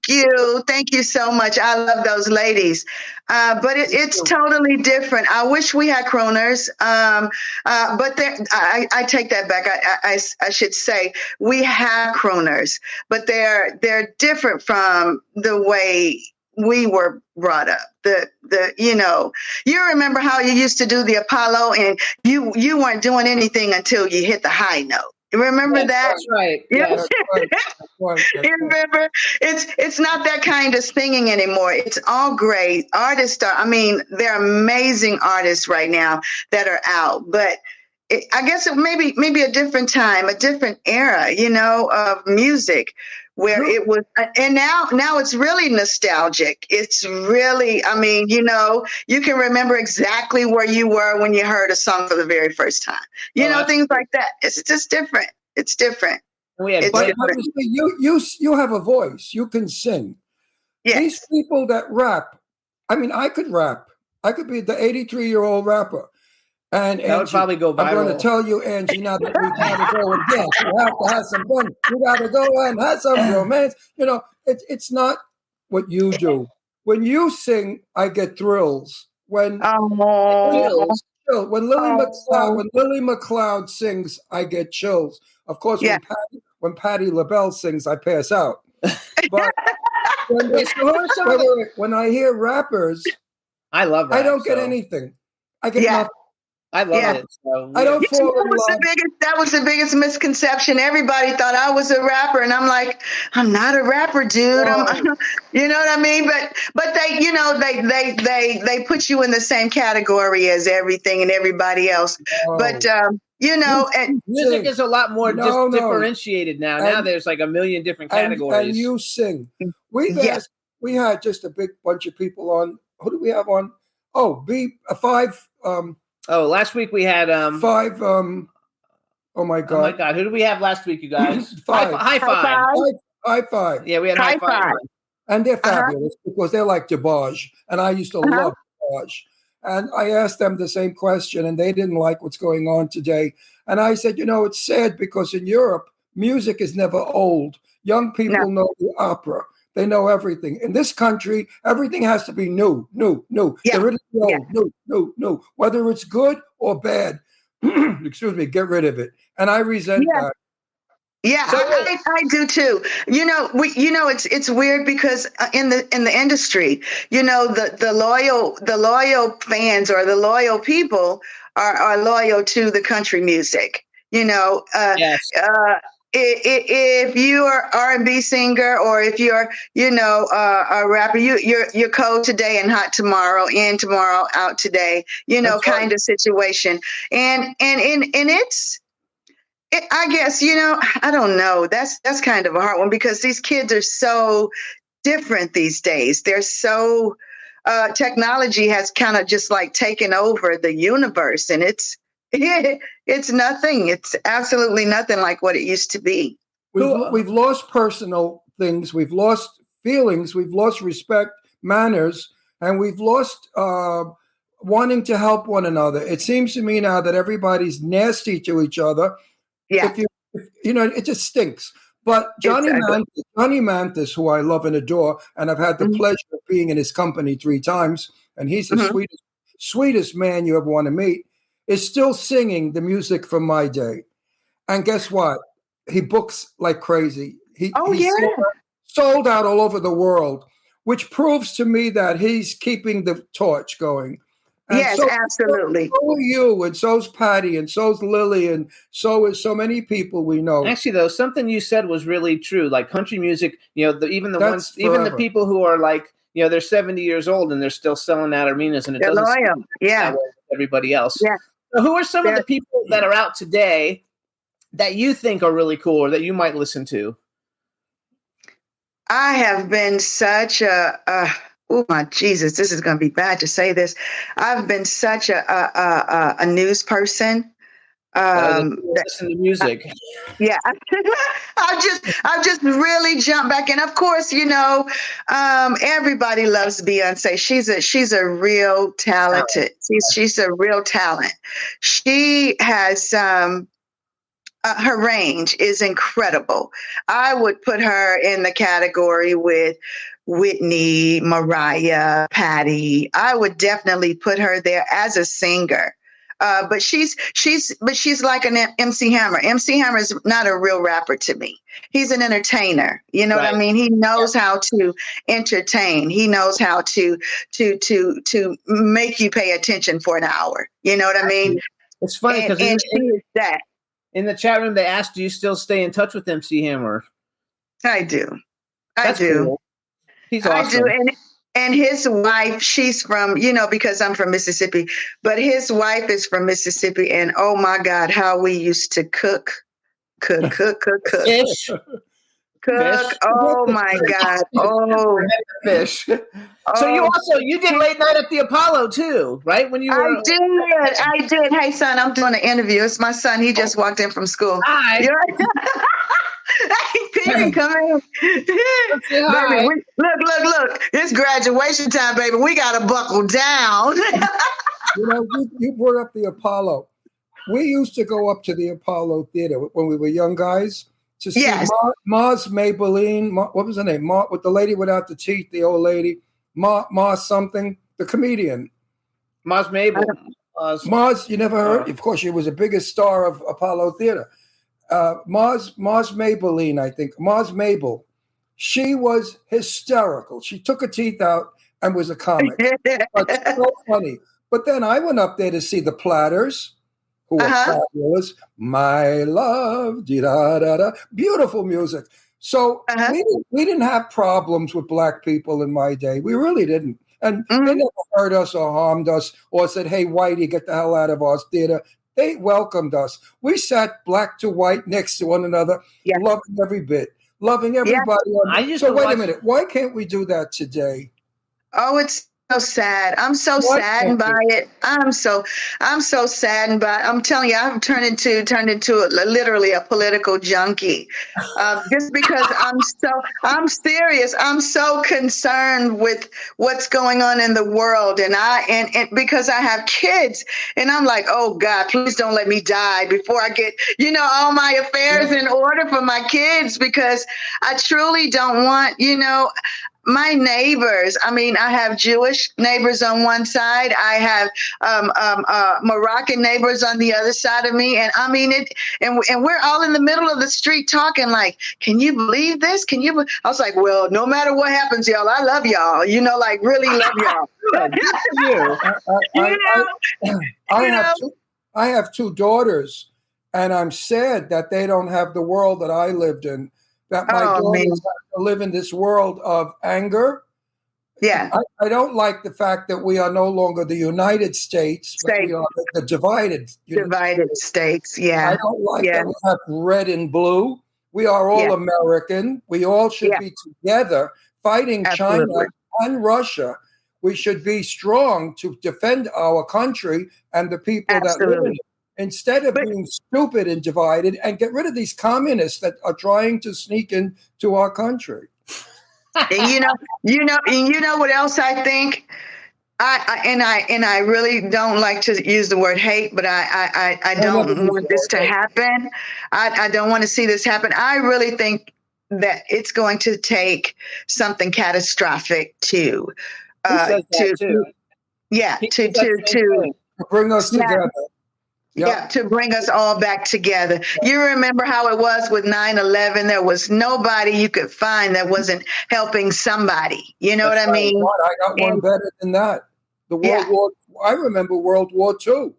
Thank you so much. I love those ladies, but it's totally different. I wish we had crooners, but I take that back. I should say we have crooners, but they're different from the way we were brought up. You remember how you used to do the Apollo, and you weren't doing anything until you hit the high note. Remember that? That's right. Yeah. Yes. You remember? It's not that kind of singing anymore. It's all great. Artists there are amazing artists right now that are out, but I guess it maybe a different time, a different era, of music where it was, and now it's really nostalgic. It's really, you can remember exactly where you were when you heard a song for the very first time. Things like that. It's just different. It's different. You have a voice. You can sing. Yes. These people that rap, I could rap. I could be the 83-year-old rapper. And that would probably go viral. I'm going to tell you, Angie, now that we got to go and dance. We have to have some fun. We got to go and have some romance. It's not what you do. When you sing, I get thrills. When Lily McLeod sings, I get chills. Of course, when Patti LaBelle sings, I pass out. But when I hear rappers, I love rap, I don't get anything. I get nothing. I love it. So, I don't fall in love. That was the biggest misconception. Everybody thought I was a rapper, and I'm like, I'm not a rapper, dude. You know what I mean? But they, they put you in the same category as everything and everybody else. But music is a lot more differentiated now. Now there's like a million different categories. And you sing. We had just a big bunch of people on. Who do we have on? Five. Last week we had 5. Oh my God! Oh my God! Who did we have last week, you guys? 5. High five. High five. Yeah, we had high five. And they're fabulous because they're like DeBarge, and I used to love DeBarge. And I asked them the same question, and they didn't like what's going on today. And I said, it's sad because in Europe, music is never old. Young people know the opera. They know everything. In this country, everything has to be new. Yeah. Get rid of the old. New. Whether it's good or bad, excuse me, get rid of it. And I resent that. Yeah, I do too. It's weird because in the industry, the loyal fans or the loyal people are loyal to the country music. Yes. If you are R&B singer or if you're, a rapper, you're cold today and hot tomorrow, in tomorrow, out today, kind of situation. And it's, I guess, I don't know. That's kind of a hard one because these kids are so different these days. They're so, technology has kind of just like taken over the universe, and it's nothing. It's absolutely nothing like what it used to be. We've lost personal things. We've lost feelings. We've lost respect, manners, and we've lost wanting to help one another. It seems to me now that everybody's nasty to each other. Yeah. It just stinks. But Johnny Mathis, who I love and adore, and I've had the pleasure of being in his company 3 times, and he's the sweetest man you ever want to meet, is still singing the music from my day. And guess what? He books like crazy. He sold out all over the world, which proves to me that he's keeping the torch going. And yes, absolutely. So are you, and so's Patty, and so's Lily, and so is so many people we know. Actually, though, something you said was really true. Like country music, even the people who are like, they're 70 years old and they're still selling out arenas, and it doesn't seem that way with everybody else. Yeah. So who are some of the people that are out today that you think are really cool or that you might listen to? I have been such oh my Jesus, this is going to be bad to say this. I've been such a news person. Listen to music. Yeah, I've just really jumped back, and of course, everybody loves Beyonce. She's a real talented. She's a real talent. She has her range is incredible. I would put her in the category with Whitney, Mariah, Patty. I would definitely put her there as a singer. But she's like an MC Hammer. MC Hammer is not a real rapper to me. He's an entertainer. You know what I mean? He knows how to entertain. He knows how to make you pay attention for an hour. You know what I mean? It's funny because she is that. In the chat room, they asked, "Do you still stay in touch with MC Hammer?" I do. That's cool. He's awesome. I do. And his wife, she's from, because I'm from Mississippi, but his wife is from Mississippi. And oh my God, how we used to cook. Fish. Cook. Oh my God. Oh, fish. So you did late night at the Apollo too, right? When you were I did. Hey son, I'm doing an interview. It's my son. He just walked in from school. Hi. Hey, Peter, come in. Baby, look. It's graduation time, baby. We gotta buckle down. You brought up the Apollo. We used to go up to the Apollo Theater when we were young guys to see Mars Maybelline. What was her name? With the lady without the teeth, the old lady. Mars something, the comedian. Mars Mabel. Mars, you never heard? Of course, she was the biggest star of Apollo Theater. Mars Maybelline, I think. Mars Mabel. She was hysterical. She took her teeth out and was a comic. But so funny. But then I went up there to see the Platters, who were fabulous. My love, da-da-da-da. Beautiful music. So we didn't have problems with black people in my day. We really didn't. And they never hurt us or harmed us or said, hey, whitey, get the hell out of our theater. They welcomed us. We sat black to white next to one another, loving every bit, loving everybody. So wait a minute. Why can't we do that today? Oh, it's so sad. I'm so saddened by it. I'm so saddened by it. I'm telling you, I've turned into literally a political junkie, just because I'm serious. I'm so concerned with what's going on in the world, and because I have kids, and I'm like, oh God, please don't let me die before I get all my affairs in order for my kids, because I truly don't want my neighbors. I mean, I have Jewish neighbors on one side. I have Moroccan neighbors on the other side of me. And I mean it. And we're all in the middle of the street talking like, can you believe this? I was like, well, no matter what happens, y'all, I love y'all. Like really love y'all. I have two daughters, and I'm sad that they don't have the world that I lived in. That my daughters have to live in this world of anger. Yeah. I don't like the fact that we are no longer the United States, but we are the divided States. Yeah. I don't like that we have red and blue. We are all American. We all should be together fighting China and Russia. We should be strong to defend our country and the people that live in it. Instead of being stupid and divided, and get rid of these communists that are trying to sneak into our country. And you know what else I think? I really don't like to use the word hate, but I don't want this to happen. I don't want to see this happen. I really think that it's going to take something catastrophic to bring us together. Yeah, to bring us all back together. You remember how it was with 9/11? There was nobody you could find that wasn't helping somebody. You know what I mean? I got one better than that. I remember World War II.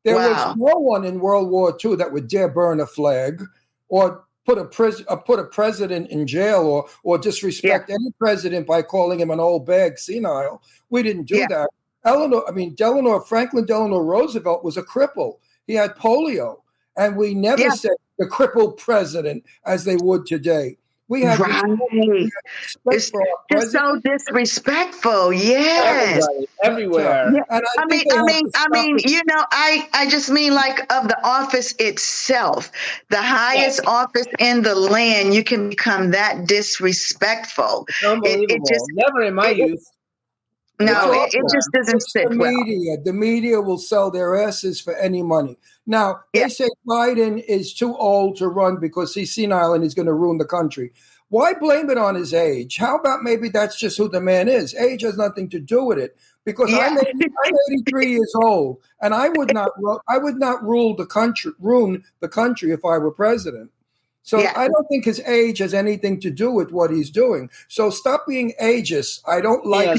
There was no one in World War II that would dare burn a flag or put a president in jail or disrespect any president by calling him an old bag senile. We didn't do that. Franklin Delano Roosevelt was a cripple. He had polio, and we never said the crippled president as they would today. We have right. It's just so disrespectful. Yes. Everybody, everywhere. Yeah. And I mean, I just mean like of the office itself, the highest office in the land, you can become that disrespectful. Unbelievable. Never in my youth. No, it just doesn't sit the media. The media will sell their asses for any money. Now, they say Biden is too old to run because he's senile and he's going to ruin the country. Why blame it on his age? How about maybe that's just who the man is? Age has nothing to do with it. Because I'm 83 years old, and I would not ruin the country if I were president. So I don't think his age has anything to do with what he's doing. So stop being ageist. I don't like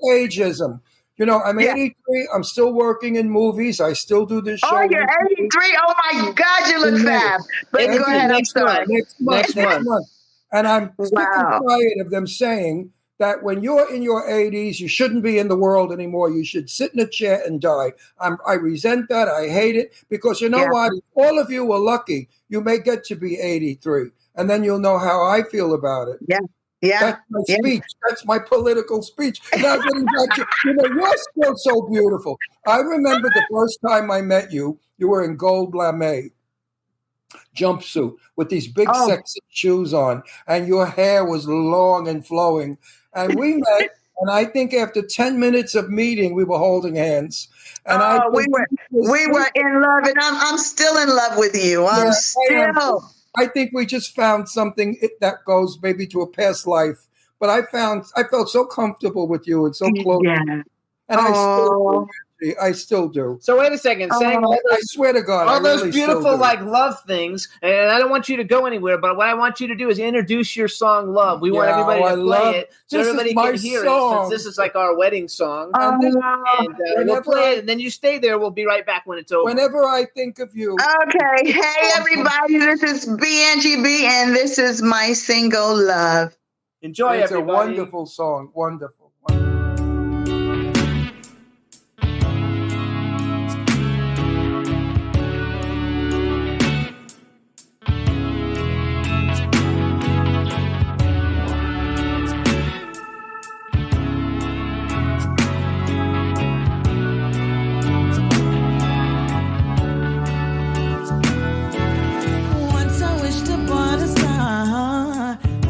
ageism. You know, I'm 83. I'm still working in movies. I still do this show. Oh, you're 83. Oh my God, you look fab. But go ahead. I'm sorry. Next month. And I'm sick and tired of them saying that when you're in your 80s, you shouldn't be in the world anymore. You should sit in a chair and die. I resent that. I hate it because you know what? All of you were lucky. You may get to be 83, and then you'll know how I feel about it. Yeah. That's my speech. That's my political speech. Now, getting back to, you're still so beautiful. I remember the first time I met you, you were in gold lame jumpsuit with these big sexy shoes on, and your hair was long and flowing. And we met, and I think after 10 minutes of meeting, we were holding hands. And we were in love, and I'm still in love with you. I think we just found something that goes maybe to a past life. But I felt so comfortable with you and so close. Yeah. And I still do. So wait a second. Saying I swear to God, all those beautiful love things, and I don't want you to go anywhere, but what I want you to do is introduce your song "Love." We want everybody to play it so everybody can hear it. Since this is like our wedding song, and we'll play it, and then you stay there. We'll be right back when it's over. Whenever I think of you. Okay. Hey everybody, this is Angie B, and this is my single "Love." Enjoy, it's everybody. A wonderful song. Wonderful.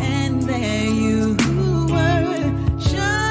And there you were, shining.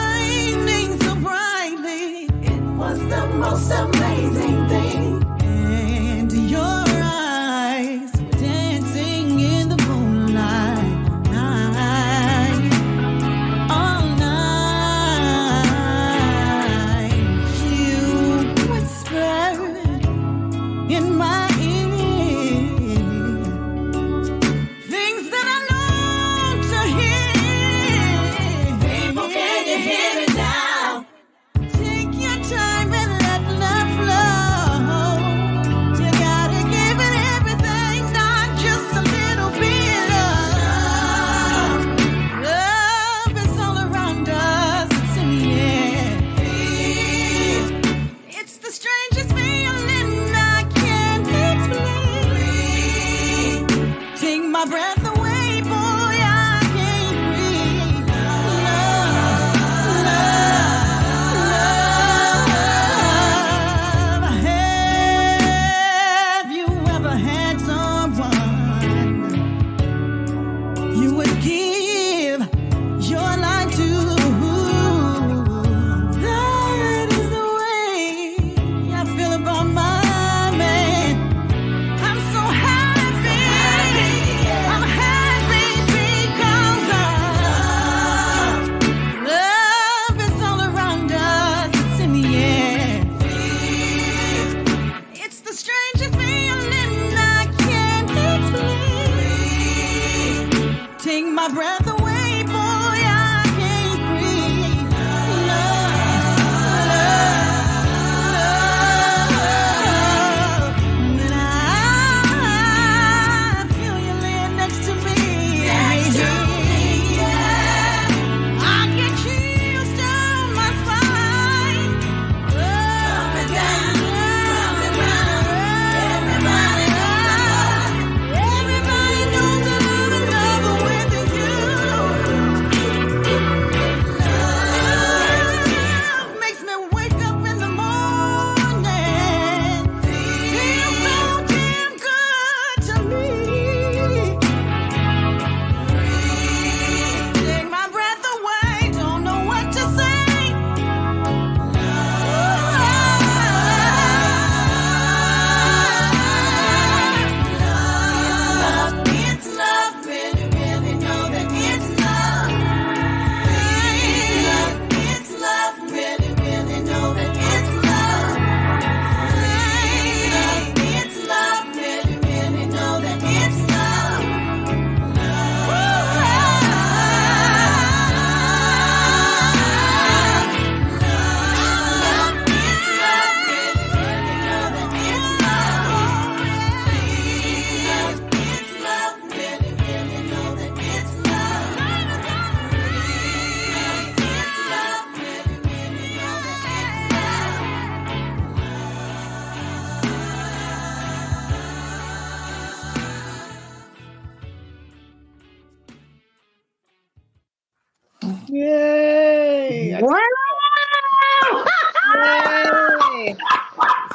Yay! Yay!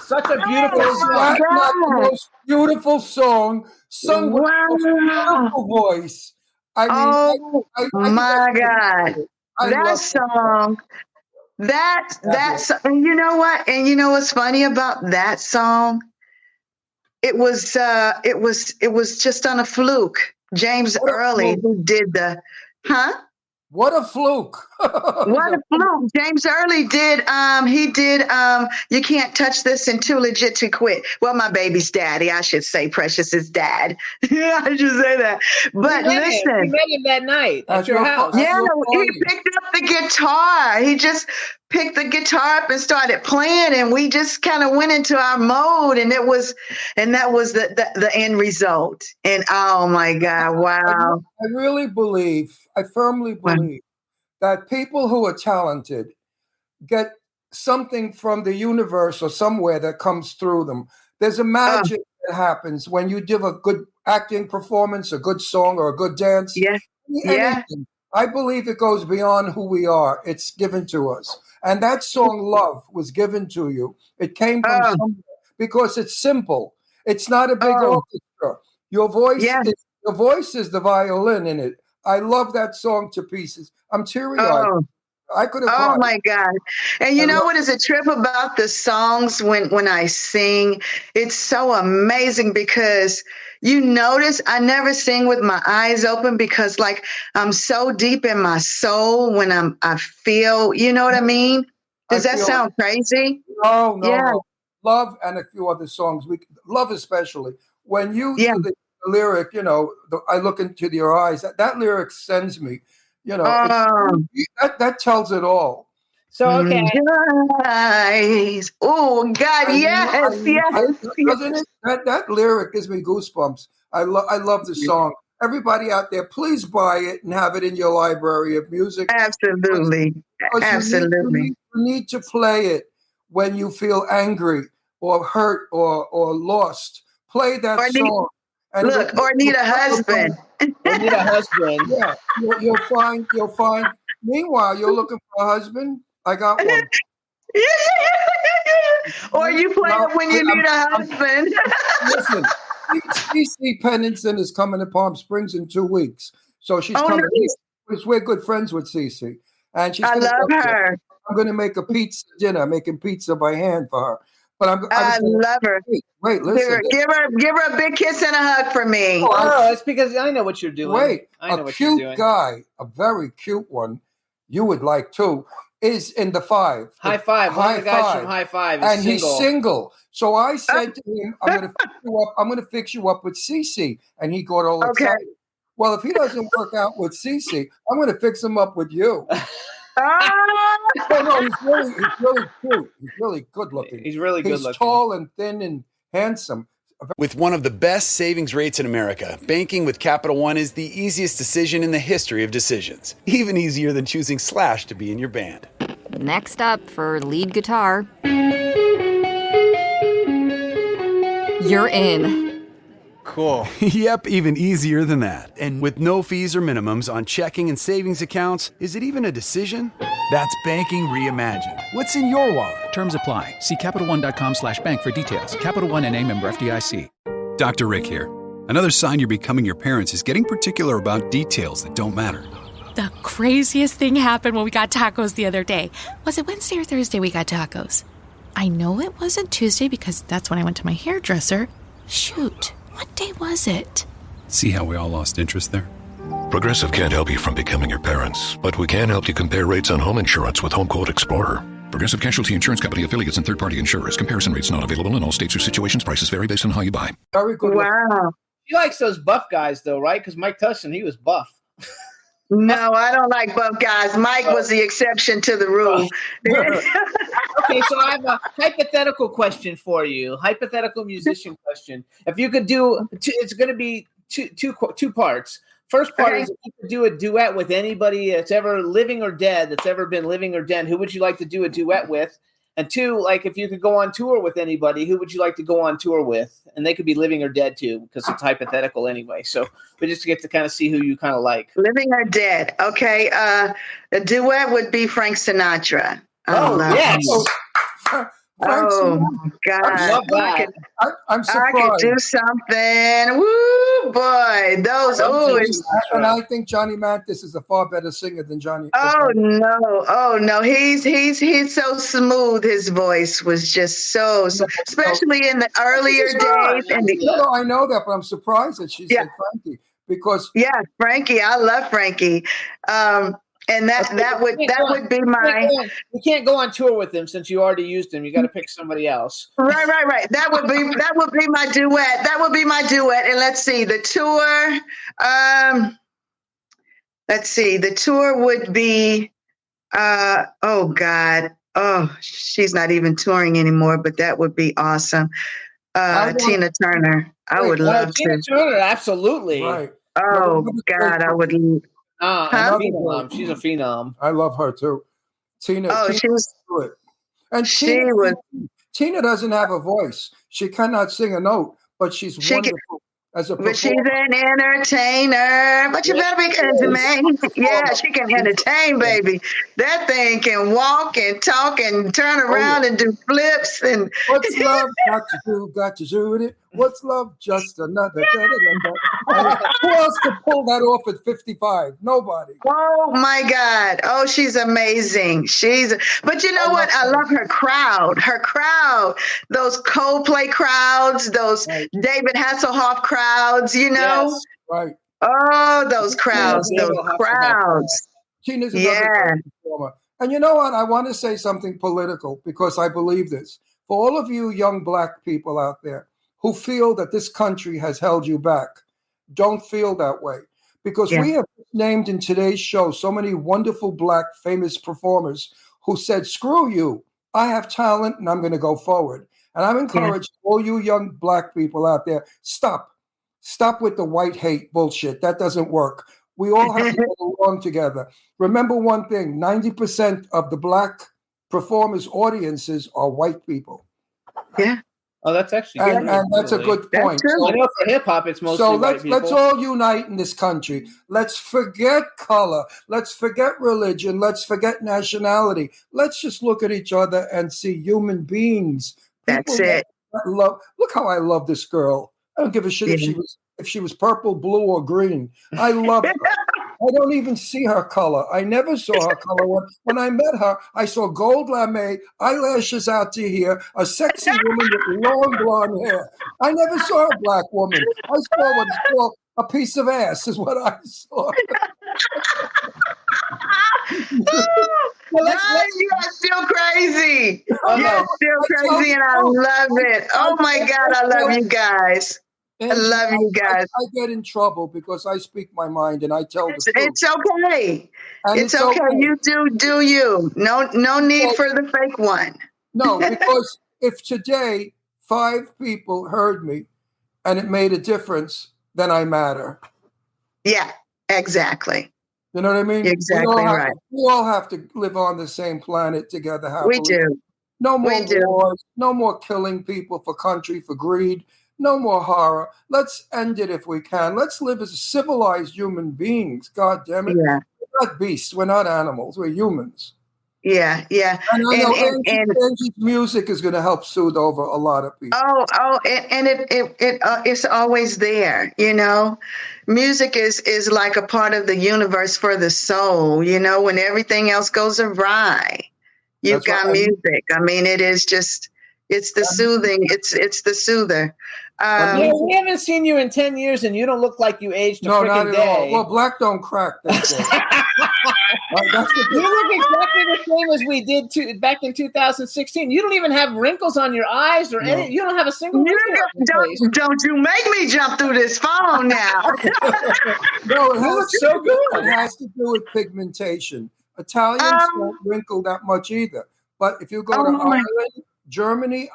Such a beautiful song. That's not the most beautiful song sung with the most beautiful voice. I mean, my God. That song. And you know what? And you know what's funny about that song? It was just on a fluke. James Early who did the What a fluke. What a fluke. James Early did, he did You Can't Touch This and Too Legit to Quit. Well, my baby's daddy, I should say Precious's dad. I should say that. But listen. We met him that night at your house. Yeah, he picked up the guitar. He just picked the guitar up and started playing, and we just kind of went into our mode, and that was the end result. And oh my God, wow. I firmly believe that people who are talented get something from the universe or somewhere that comes through them. There's a magic that happens when you give a good acting performance, a good song, or a good dance. Yeah. Anything. I believe it goes beyond who we are. It's given to us. And that song, Love, was given to you. It came from somewhere because it's simple. It's not a big orchestra. Your voice is the violin in it. I love that song to pieces. I'm teary-eyed. I could have. Oh my God! And you know what is a trip about the songs when I sing? It's so amazing because you notice I never sing with my eyes open because like I'm so deep in my soul when I feel. You know what I mean? Does that sound crazy? No. Love and a few other songs. Love especially when you do the lyric. You know, I look into your eyes. That lyric sends me. You know, that tells it all. So, okay. Eyes. Oh, God, yes. Doesn't it? That lyric gives me goosebumps. I love the song. Everybody out there, please buy it and have it in your library of music. Absolutely. Absolutely. You need to play it when you feel angry or hurt or lost. Play that song. Or need a husband. Or need a husband. Yeah, you'll find. Meanwhile, you're looking for a husband. I got one. Or you play it when you need a husband. Listen, CeCe Hendriks is coming to Palm Springs in 2 weeks, so she's coming. Nice. We're good friends with CeCe, and she's. I love her. I'm going to make a pizza dinner, making pizza by hand for her. But I love her. Wait, listen. Give her a big kiss and a hug for me. Oh, it's because I know what you're doing. Wait, I know a what you're doing. cute guy, a very cute one, you would like too, is in the Five. High Five. One of the guys from High Five is single. He's single. So I said to him, I'm going to fix you up with CeCe. And he got all excited. Well, if he doesn't work out with CeCe, I'm going to fix him up with you. No, he's really cute. He's really good looking. He's really good looking. He's tall and thin and handsome. With one of the best savings rates in America, banking with Capital One is the easiest decision in the history of decisions. Even easier than choosing Slash to be in your band. Next up for lead guitar. You're in. Cool. Yep, even easier than that. And with no fees or minimums on checking and savings accounts, is it even a decision? That's banking reimagined. What's in your wallet? Terms apply. See CapitalOne.com/bank for details. Capital One N.A. member FDIC. Dr. Rick here. Another sign you're becoming your parents is getting particular about details that don't matter. The craziest thing happened when we got tacos the other day. Was it Wednesday or Thursday we got tacos? I know it wasn't Tuesday because that's when I went to my hairdresser. Shoot. What day was it? See how we all lost interest there? Progressive can't help you from becoming your parents, but we can help you compare rates on home insurance with Home Quote Explorer. Progressive Casualty Insurance Company affiliates and third-party insurers. Comparison rates not available in all states or situations. Prices vary based on how you buy. Very good. Wow. She likes those buff guys, though, right? Because Mike Tussin, he was buff. No, I don't like buff guys. Mike was the exception to the rule. Okay, so I have a hypothetical question for you. Hypothetical musician question. If you could do, it's going to be two parts. First part is if you could do a duet with anybody that's ever living or dead, that's ever been living or dead. Who would you like to do a duet with? And two, like if you could go on tour with anybody, who would you like to go on tour with? And they could be living or dead too, because it's hypothetical anyway. So we just get to kind of see who you kind of like. Living or dead. Okay. A duet would be Frank Sinatra. Yes. Oh my God! I love that. I'm surprised. I could do something. Woo, boy! Those. And I think Johnny Mathis is a far better singer than Johnny. Oh no! He's so smooth. His voice was just so, especially in the earlier days. And I know that, but I'm surprised that she said Frankie because Frankie. I love Frankie. And that would be my. You can't go on tour with him since you already used him. You got to pick somebody else. Right. That would be my duet. That would be my duet. And let's see the tour. The tour would be. Oh God. Oh, she's not even touring anymore. But that would be awesome. Tina Turner. I would love Tina Turner. Absolutely. Right. Oh God, I would. Phenom. She's a phenom. I love her too. Tina. Oh, Tina she was good. And she was. Tina doesn't have a voice. She cannot sing a note, but she's wonderful as a performer. But she's an entertainer. But you better be good to me. Yeah, she can entertain, baby. That thing can walk and talk and turn around and do flips. And what's love got to do with it? What's love? Just another. Who else could pull that off at 55? Nobody. Oh my God! Oh, she's amazing. But you know what? I love her crowd. Her crowd. Those Coldplay crowds. Those David Hasselhoff crowds. You know. Yes, right. Oh, those crowds. Tina's another performer. And you know what? I want to say something political because I believe this. For all of you young Black people out there who feel that this country has held you back, don't feel that way. Because we have named in today's show so many wonderful Black famous performers who said, screw you, I have talent and I'm going to go forward. And I'm encouraged all you young Black people out there, stop with the white hate bullshit. That doesn't work. We all have to get along together. Remember one thing, 90% of the Black performers' audiences are white people. Yeah. Oh, that's actually good. And that's a good point. I know for hip hop, it's mostly white people. Let's all unite in this country. Let's forget color. Let's forget religion. Let's forget nationality. Let's just look at each other and see human beings. That's it. Look how I love this girl. I don't give a shit if she was purple, blue, or green. I love her. I don't even see her color. I never saw her color. When I met her, I saw gold lame, eyelashes out to here, a sexy woman with long blonde hair. I never saw a Black woman. I saw what's called a piece of ass is what I saw. You are still crazy. You're still crazy, and I love it. Oh my God, I love you guys. I love you guys. I get in trouble because I speak my mind and I tell the truth. It's okay. It's okay. You do you. No need for the fake one. No, because if today 5 people heard me and it made a difference, then I matter. Yeah, exactly. You know what I mean? Exactly right. We all have to live on the same planet together. We do. No more wars. No more killing people for country, for greed. No more horror. Let's end it if we can. Let's live as civilized human beings. God damn it. Yeah. We're not beasts. We're not animals. We're humans. Yeah. And I know Angie's music is going to help soothe over a lot of people. It's always there, you know. Music is like a part of the universe for the soul, you know, when everything else goes awry. You've got music. I mean, it is just, it's the soothing, it's the soother. We haven't seen you in 10 years and you don't look like you aged a not freaking at day. all. Well, black don't crack. That's it. You look exactly the same as we did back in 2016. You don't even have wrinkles on your eyes or any. You don't have a single wrinkle. Don't you make me jump through this phone now. No, it look so good. It has to do with pigmentation. Italians don't wrinkle that much either. But if you go to Ireland, Germany,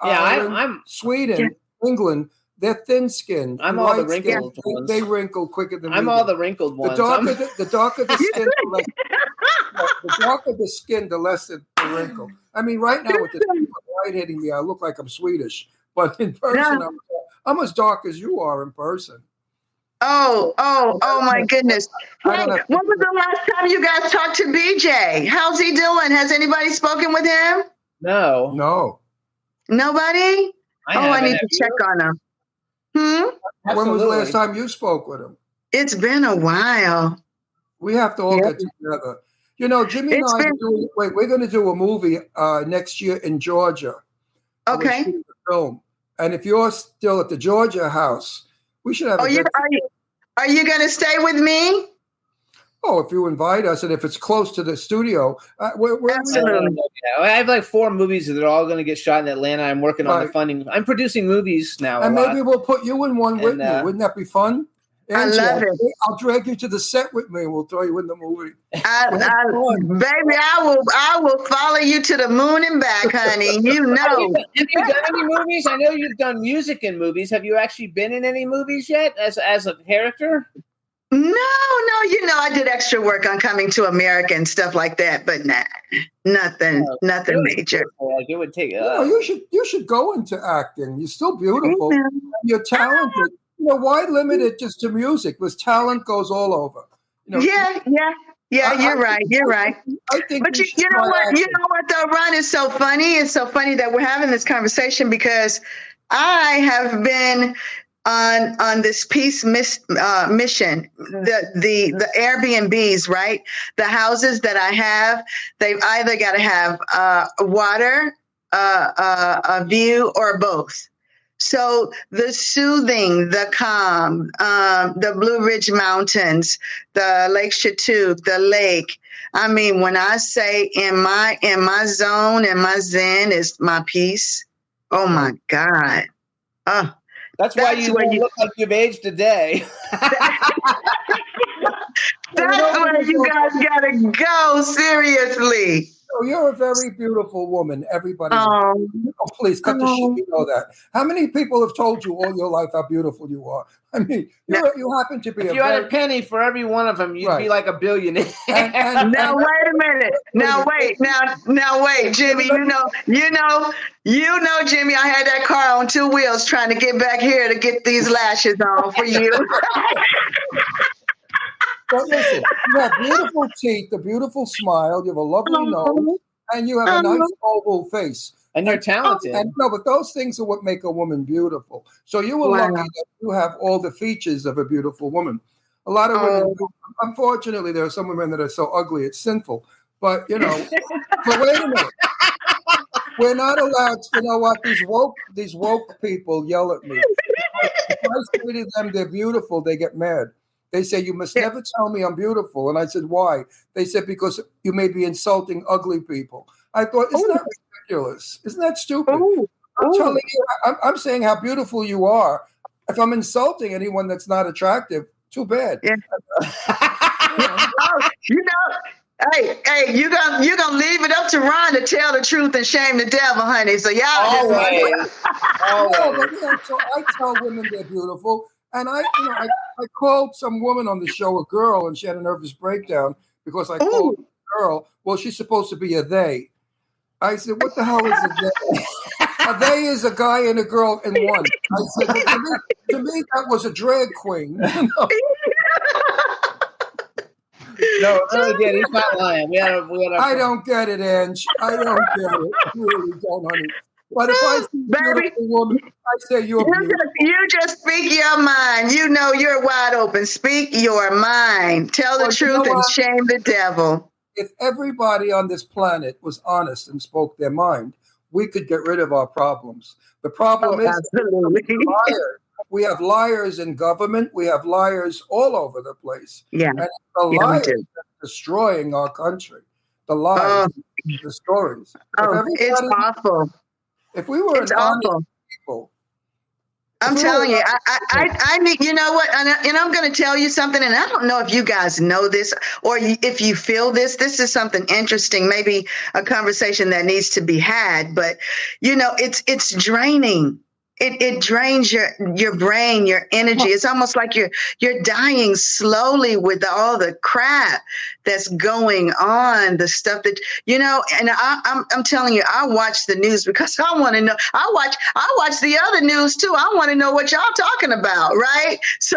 Sweden, England, they're thin-skinned. I'm all the wrinkled ones. They wrinkle quicker than I'm all the wrinkled ones. The darker the skin, the the darker the skin, the less the wrinkle. I mean, right now with the light hitting me, I look like I'm Swedish. But in person, I'm as dark as you are in person. Oh my goodness. Hey, when was the last time you guys talked to BJ? How's he doing? Has anybody spoken with him? No. Nobody? I need to check on him. When was the last time you spoke with him? It's been a while. We have to all get together. You know, Jimmy and I we're going to do a movie next year in Georgia. Okay. Film. And if you're still at the Georgia house, we should have. Are you going to stay with me? Oh, if you invite us, and if it's close to the studio, we're absolutely. I have like 4 movies that are all going to get shot in Atlanta. I'm working on the funding. I'm producing movies now. And maybe we'll put you in one with me. Wouldn't that be fun? Angie, I love it. I'll drag you to the set with me. We'll throw you in the movie. Baby, I will follow you to the moon and back, honey. You know. Have you done any movies? I know you've done music in movies. Have you actually been in any movies yet as a character? No. You know, I did extra work on Coming to America and stuff like that, but nothing major. Like it would take. You should go into acting. You're still beautiful. You're talented. You know, why limit it just to music? Because talent goes all over. You know, you're right. You're right. I think but you know what? Acting. You know what, though, Ron? It's so funny. It's so funny that we're having this conversation because I have been on this peace mission. The Airbnbs, right? The houses that I have, they've either got to have water, a view, or both. So the soothing, the calm, the Blue Ridge Mountains, the Lake Chatuke, the lake. I mean, when I say in my zone, in my zen is my peace. Oh my God. That's why you look like you've aged a day. That's where you guys gotta go, seriously. Oh, you're a very beautiful woman. Everybody. Oh, please cut the shit. You know that. How many people have told you all your life how beautiful you are? I mean, you happen to be. If you had a penny for every one of them, you'd be like a billionaire. Now wait a minute. Now wait, Jimmy. You know, Jimmy. I had that car on 2 wheels trying to get back here to get these lashes on for you. But listen, you have beautiful teeth, a beautiful smile, you have a lovely nose, and you have a nice oval face. And you're talented. But those things are what make a woman beautiful. So you were lucky that you have all the features of a beautiful woman. A lot of women, unfortunately, there are some women that are so ugly, it's sinful. But, but wait a minute. We're not allowed, you know what, these woke people yell at me. If I say to them they're beautiful, they get mad. They say, you must never tell me I'm beautiful. And I said, why? They said, because you may be insulting ugly people. I thought, isn't that ridiculous? Isn't that stupid? I'm telling you, I'm saying how beautiful you are. If I'm insulting anyone that's not attractive, too bad. Yeah. Hey, you're gonna leave it up to Ron to tell the truth and shame the devil, honey. So y'all So I tell women they're beautiful. And I called some woman on the show a girl, and she had a nervous breakdown because I called her a girl. Well, she's supposed to be a they. I said, what the hell is a they? A they is a guy and a girl in one. I said, to me, that was a drag queen. No, again, he's not lying. I don't get it, Ange. I don't get it. I really don't, honey. But if I see a beautiful woman, I say you're beautiful. You just speak your mind. You know you're wide open. Speak your mind. Tell the truth and shame the devil. If everybody on this planet was honest and spoke their mind, we could get rid of our problems. The problem is we have liars in government. We have liars all over the place. Yeah. And the liars are destroying our country. The lies, the stories. It's awful. If we were honest people, I'm telling you, I need, you know what, and I'm going to tell you something, and I don't know if you guys know this or if you feel this. This is something interesting, maybe a conversation that needs to be had, but it's draining. It drains your brain, your energy. It's almost like you're dying slowly with all the crap that's going on, the stuff that, and I'm telling you, I watch the news because I want to know. I watch the other news too. I want to know what y'all talking about, right? So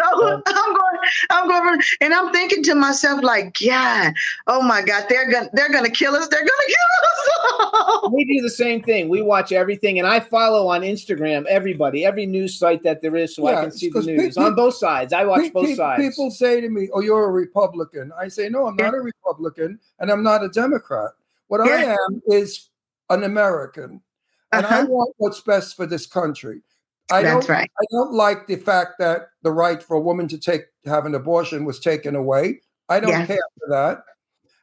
I'm going, and I'm thinking to myself, like, yeah, oh my God, they're gonna kill us. They're gonna kill us. We do the same thing. We watch everything, and I follow on Instagram every news site that there is, so I can see the news on both sides. I watch both sides. People say to me, "Oh, you're a Republican." I say, "No, I'm not a Republican, and I'm not a Democrat. What I am is an American, and I want what's best for this country." I don't like the fact that the right for a woman to have an abortion was taken away. I don't care for that.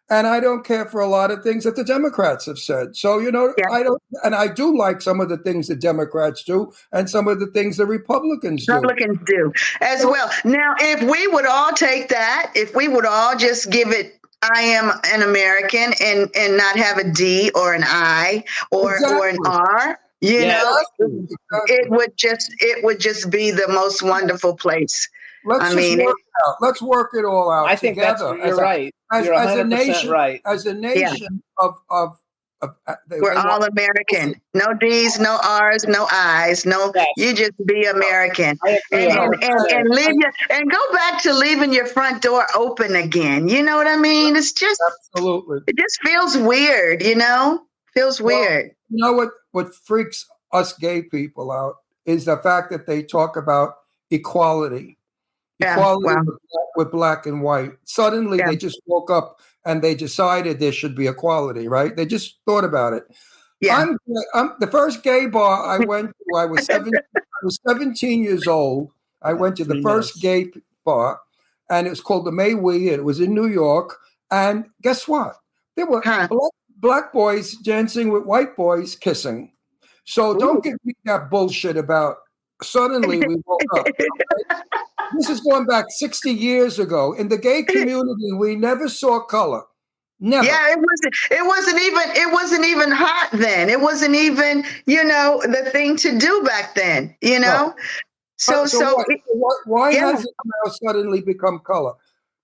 And I don't care for a lot of things that the Democrats have said. So, I do like some of the things the Democrats do and some of the things the Republicans do as well. Now, if we would all take that, if we would all just give it, I am an American and not have a D or an I or an R, it would just be the most wonderful place. Let's work it all out. I think together. You're right. You're 100% right. As a nation of we're all American. No D's, no R's, no I's. No, you just be American. And leave and go back to leaving your front door open again. You know what I mean? It's just absolutely. It just feels weird. Feels weird. You know what freaks us gay people out is the fact that they talk about equality. With black and white. Suddenly they just woke up and they decided there should be equality, right? They just thought about it. I'm the first gay bar I went to, I was 17 years old. I went to the first gay bar, and it was called the May We, and it was in New York. And guess what? There were black boys dancing with white boys kissing. So don't give me that bullshit about suddenly we woke up. Okay? This is going back 60 years ago. In the gay community, we never saw color. Never. Yeah, it wasn't even hot then. It wasn't even, the thing to do back then, No. Why has it now suddenly become color?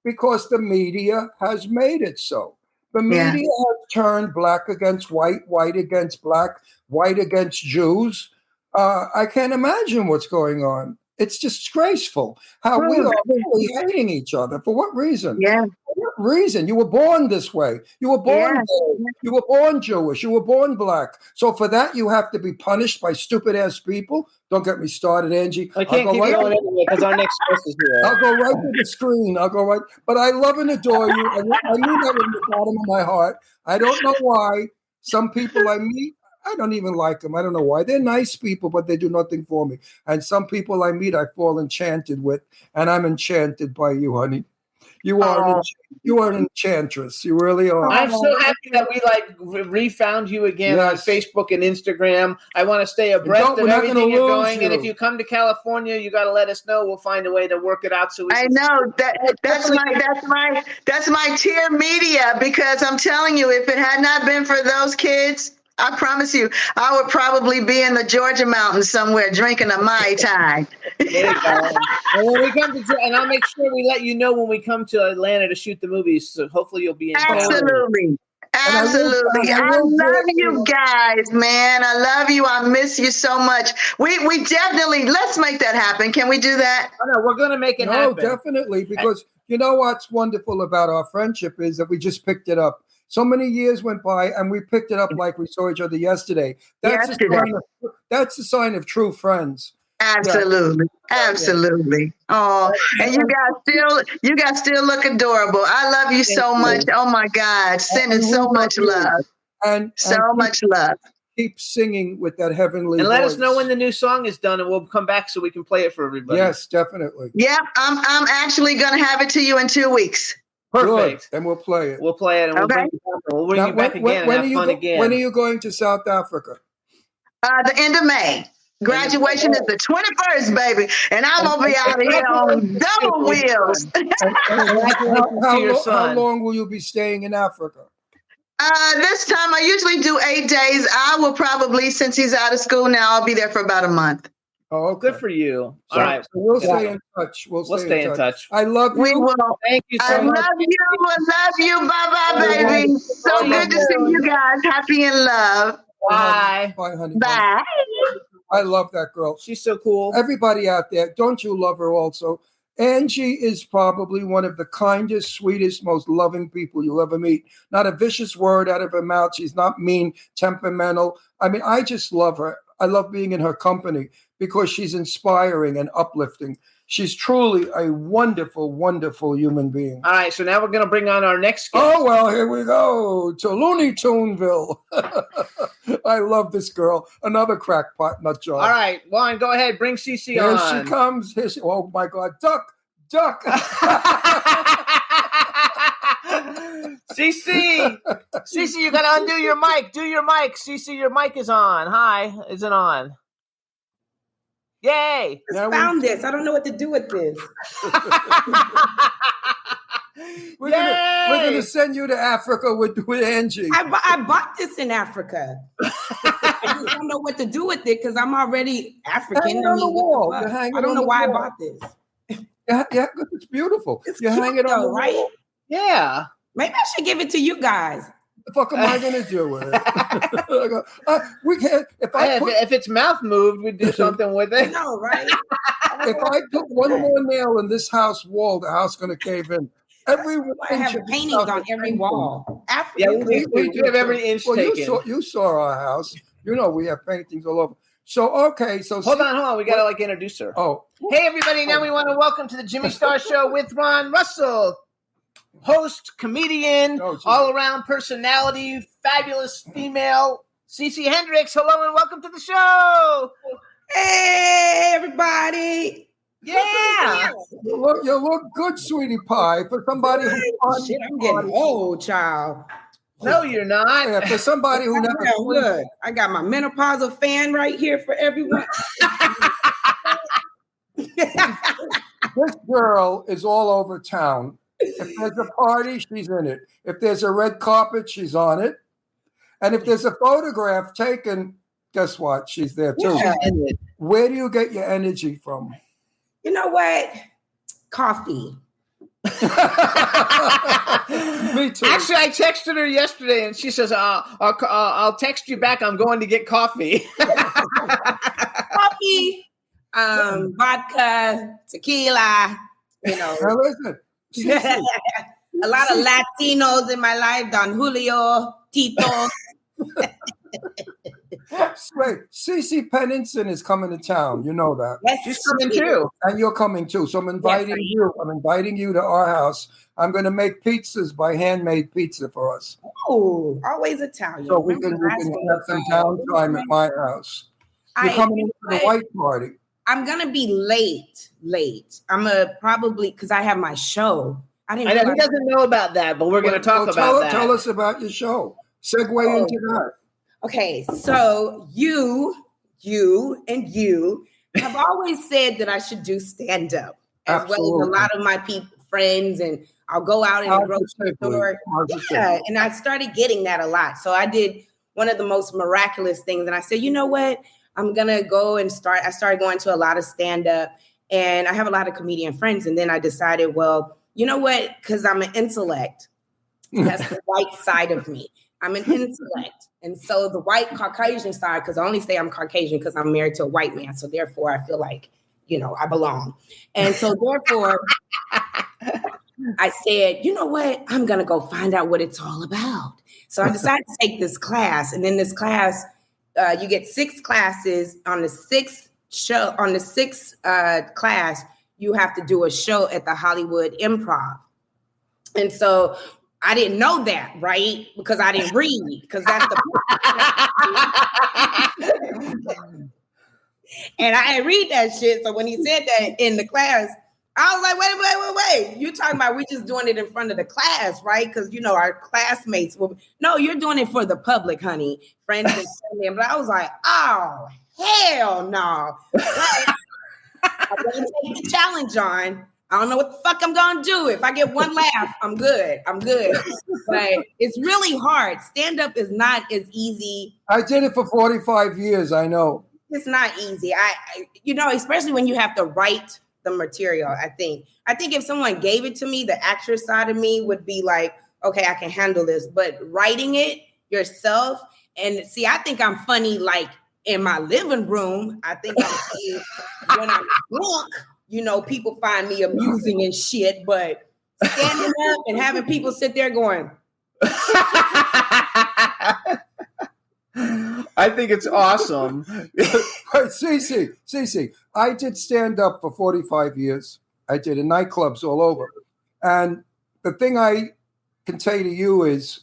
Because the media has made it so. The media has turned black against white, white against black, white against Jews. I can't imagine what's going on. It's disgraceful how we are really hating each other. For what reason? Yeah. For what reason? You were born this way. You were born gay. You were born Jewish. You were born black. So for that, you have to be punished by stupid-ass people? Don't get me started, Angie. I can't keep going anyway because our next guest is here. I'll go right to the screen. But I love and adore you. I knew that in the bottom of my heart. I don't know why some people I meet, I don't even like them. I don't know why. They're nice people, but they do nothing for me. And some people I meet, I fall enchanted with, and I'm enchanted by you, honey. You are an enchantress. You really are. I'm so happy that we refound you again on Facebook and Instagram. I want to stay abreast of everything you're going. And if you come to California, you got to let us know. We'll find a way to work it out. So I know that's my tier media, because I'm telling you, if it had not been for those kids, I promise you, I would probably be in the Georgia mountains somewhere drinking a Mai Tai. There you go. And when we come to, and I'll make sure we let you know when we come to Atlanta to shoot the movies. So hopefully you'll be in town. Absolutely. I love you guys, man. I love you. I miss you so much. We definitely, let's make that happen. Can we do that? Oh, no, we're going to make it happen. No, definitely. Because you know what's wonderful about our friendship is that we just picked it up. So many years went by, and we picked it up like we saw each other yesterday. That's the sign of true friends. Absolutely. Absolutely. Oh, and you guys still look adorable. I love you so much. Oh my God. Sending so much love. And much love. Keep singing with that heavenly and let voice. us know when the new song is done, and we'll come back so we can play it for everybody. Yes, definitely. Yeah, I'm actually going to have it to you in 2 weeks. Perfect. Good. And we'll play it. We'll play it, and we'll bring you back again and have fun again. When are you going to South Africa? The end of May. Graduation is the 21st, baby. And I'm going to be out of here on double wheels. How long will you be staying in Africa? This time I usually do 8 days. I will probably, since he's out of school now, I'll be there for about a month. Oh, okay. Good for you. So, All right. So we'll stay in touch. We'll stay in touch. I love you. We will. Thank you so much. I love you. Bye-bye, baby. So good to see you guys. Happy in love. Bye. Bye, honey. Bye. I love that girl. She's so cool. Everybody out there, don't you love her also? Angie is probably one of the kindest, sweetest, most loving people you'll ever meet. Not a vicious word out of her mouth. She's not mean, temperamental. I mean, I just love her. I love being in her company because she's inspiring and uplifting. She's truly a wonderful, wonderful human being. All right, so now we're going to bring on our next guest. Oh, well, here we go to Looney Tuneville. I love this girl. Another crackpot nut job. All right, Juan, go ahead. Bring CeCe on. Here she comes. Oh, my God. Duck. CeCe, you got to undo your mic. Do your mic. CeCe, your mic is on. Hi. Is it on? Yay! I found this. I don't know what to do with this. We're gonna send you to Africa with Angie. I bought this in Africa. I don't know what to do with it because I'm already African. Hang it on the wall. I don't know why I bought this. Yeah, it's beautiful. You hang it on the right? wall. Yeah. Maybe I should give it to you guys. The fuck am I gonna do with it? We can't. If its mouth moved, we'd do something with it. No, right? If I put one more nail in this house wall, the house gonna cave in. I have paintings on every wall. Yeah, we do have every inch taken. You saw our house. You know we have paintings all over. So okay, so hold on. We gotta introduce her. Oh, hey everybody! Now we want to welcome to the Jimmy Star Show with Ron Russell. Host, comedian, all-around personality, fabulous female, CeCe Hendriks. Hello and welcome to the show. Hey, everybody. Yeah. You look good, sweetie pie, for somebody who... Shit, I'm getting old, child. No, you're not. Yeah, for somebody who never... Look, I got my menopausal fan right here for everyone. This girl is all over town. If there's a party, she's in it. If there's a red carpet, she's on it. And if there's a photograph taken, guess what? She's there too. Yeah. Where do you get your energy from? You know what? Coffee. Me too. Actually, I texted her yesterday, and she says, "I'll text you back. I'm going to get coffee." Coffee, vodka, tequila. You know. Now listen. A lot of Latinos in my life. Don Julio, Tito. Wait, CeCe Pennington is coming to town. You know that. Yes, she's coming too. And you're coming too. So I'm inviting you. I'm inviting you to our house. I'm going to make pizzas by handmade pizza for us. Oh, always Italian. So we can have some downtime at my house. You're coming into the white party. I'm going to be late. I'm going to probably, because I have my show. I know he doesn't know about that, but we're going to talk about that. Tell us about your show. Segue into that. Okay, so you have always said that I should do stand-up, as well as a lot of my friends, and I'll go out in the grocery store. Yeah, and I started getting that a lot. So I did one of the most miraculous things, and I said, you know what? I'm going to go and I started going to a lot of stand-up, and I have a lot of comedian friends, and then I decided, well, you know what? Because I'm an intellect. That's the white side of me. I'm an intellect. And so the white Caucasian side, because I only say I'm Caucasian because I'm married to a white man. So therefore, I feel like, I belong. And so therefore, I said, you know what? I'm going to go find out what it's all about. So I decided to take this class. And in this class, you get 6 classes. On the sixth class, you have to do a show at the Hollywood Improv. And so I didn't know that, right? Because I didn't read, because that's the and I didn't read that shit. So when he said that in the class, I was like, wait. You talking about we just doing it in front of the class, right? Because, our classmates will. No, you're doing it for the public, honey. Friends and family. But I was like, oh, hell no. I'm going to take the challenge on. I don't know what the fuck I'm going to do. If I get one laugh, I'm good. But it's really hard. Stand-up is not as easy. I did it for 45 years, I know. It's not easy. I especially when you have to write the material. I think if someone gave it to me, the actress side of me would be like, okay, I can handle this. But writing it yourself, and see, I think I'm funny like in my living room. I think I'm funny when I'm drunk. People find me amusing and shit. But standing up and having people sit there going. I think it's awesome. CeCe, I did stand up for 45 years. I did in nightclubs all over. And the thing I can say to you is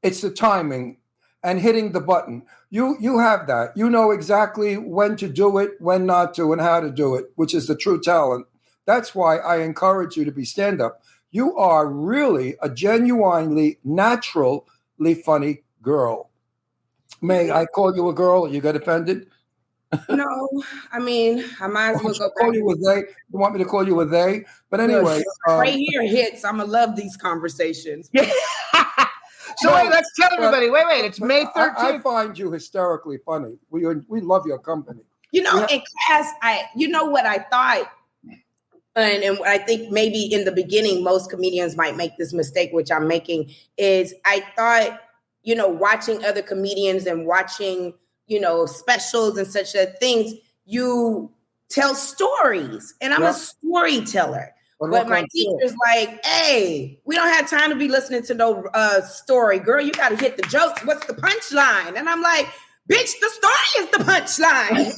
it's the timing and hitting the button. You have that. You know exactly when to do it, when not to, and how to do it, which is the true talent. That's why I encourage you to be stand-up. You are really a genuinely, naturally funny girl. May I call you a girl? You got offended? No, I mean, I might as well go call you a they. You want me to call you a they? But anyway. Right here hits. I'm going to love these conversations. Yeah. So wait, let's tell everybody. Wait. It's May 13th. I find you hysterically funny. We love your company. In class, what I thought, and I think maybe in the beginning, most comedians might make this mistake, which I'm making, is I thought, watching other comedians and watching, specials and such things, you tell stories. And I'm a storyteller. But my teacher's like, hey, we don't have time to be listening to no story. Girl, you got to hit the jokes. What's the punchline? And I'm like, bitch, the story is the punchline.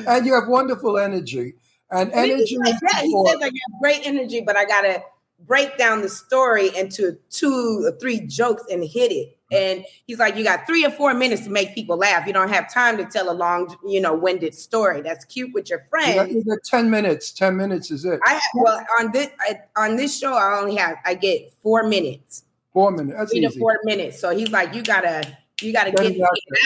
And you have wonderful energy. And energy. Like that. He says I have great energy, but I got to break down the story into 2 or 3 jokes and hit it. And he's like, you got 3 or 4 minutes to make people laugh. You don't have time to tell a long, winded story. That's cute with your friends. You got 10 minits. 10 minutes is it. On this show, I get 4 minutes. 4 minutes. That's 3 easy. to 4 minutes. So he's like, you gotta get it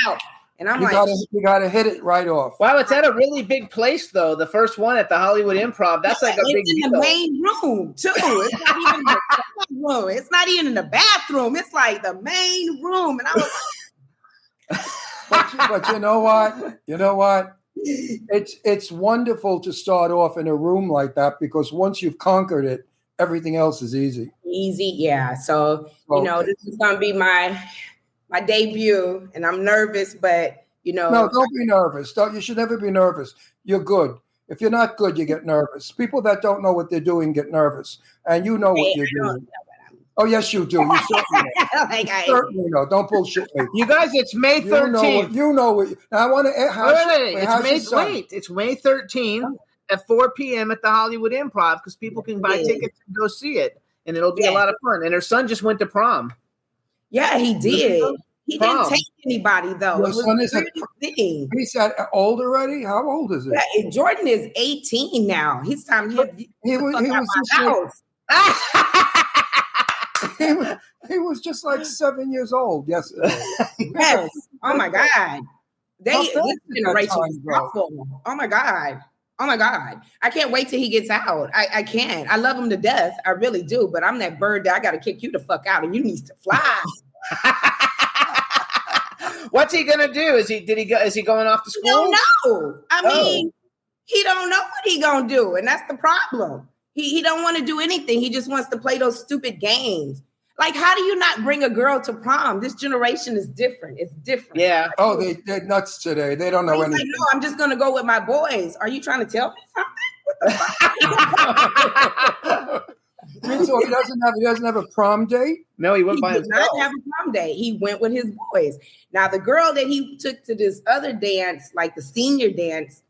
out. And I'm you gotta hit it right off. Wow, it's at a really big place though. The first one at the Hollywood Improv. That's like a big deal. It's in the main room too. It's not even in the room. It's not even in the bathroom. It's like the main room. And I was like, but you know what? It's wonderful to start off in a room like that because once you've conquered it, everything else is easy. Easy, yeah. So this is gonna be my debut, and I'm nervous, but No, don't be nervous. You should never be nervous. You're good. If you're not good, you get nervous. People that don't know what they're doing get nervous, and you know what you're doing. Oh, yes, you do. You certainly know. Certainly know. Don't bullshit me. You guys, it's May 13th. You know what. Now I want to. It's May 13th at 4 p.m. at the Hollywood Improv because people can buy tickets and go see it, and it'll be a lot of fun. And her son just went to prom. Yeah, he did. He didn't take anybody though. Your son is he's old already. How old is it? Yeah, Jordan is 18 now. He's time he was just like 7 years old yesterday. Yes. Oh my God. This generation is awful. Oh my God. I can't wait till he gets out. I can't. I love him to death. I really do. But I'm that bird that I got to kick you the fuck out and you need to fly. What's he going to do? Is he going off to school? He don't know. I mean, he don't know what he going to do. And that's the problem. He don't want to do anything. He just wants to play those stupid games. Like, how do you not bring a girl to prom? This generation is different. It's different. Yeah. Oh, they're nuts today. They don't know anything. Like, no, I'm just going to go with my boys. Are you trying to tell me something? What the fuck? So he doesn't have a prom date? No, he went by himself. He did not have a prom date. He went with his boys. Now, the girl that he took to this other dance, like the senior dance,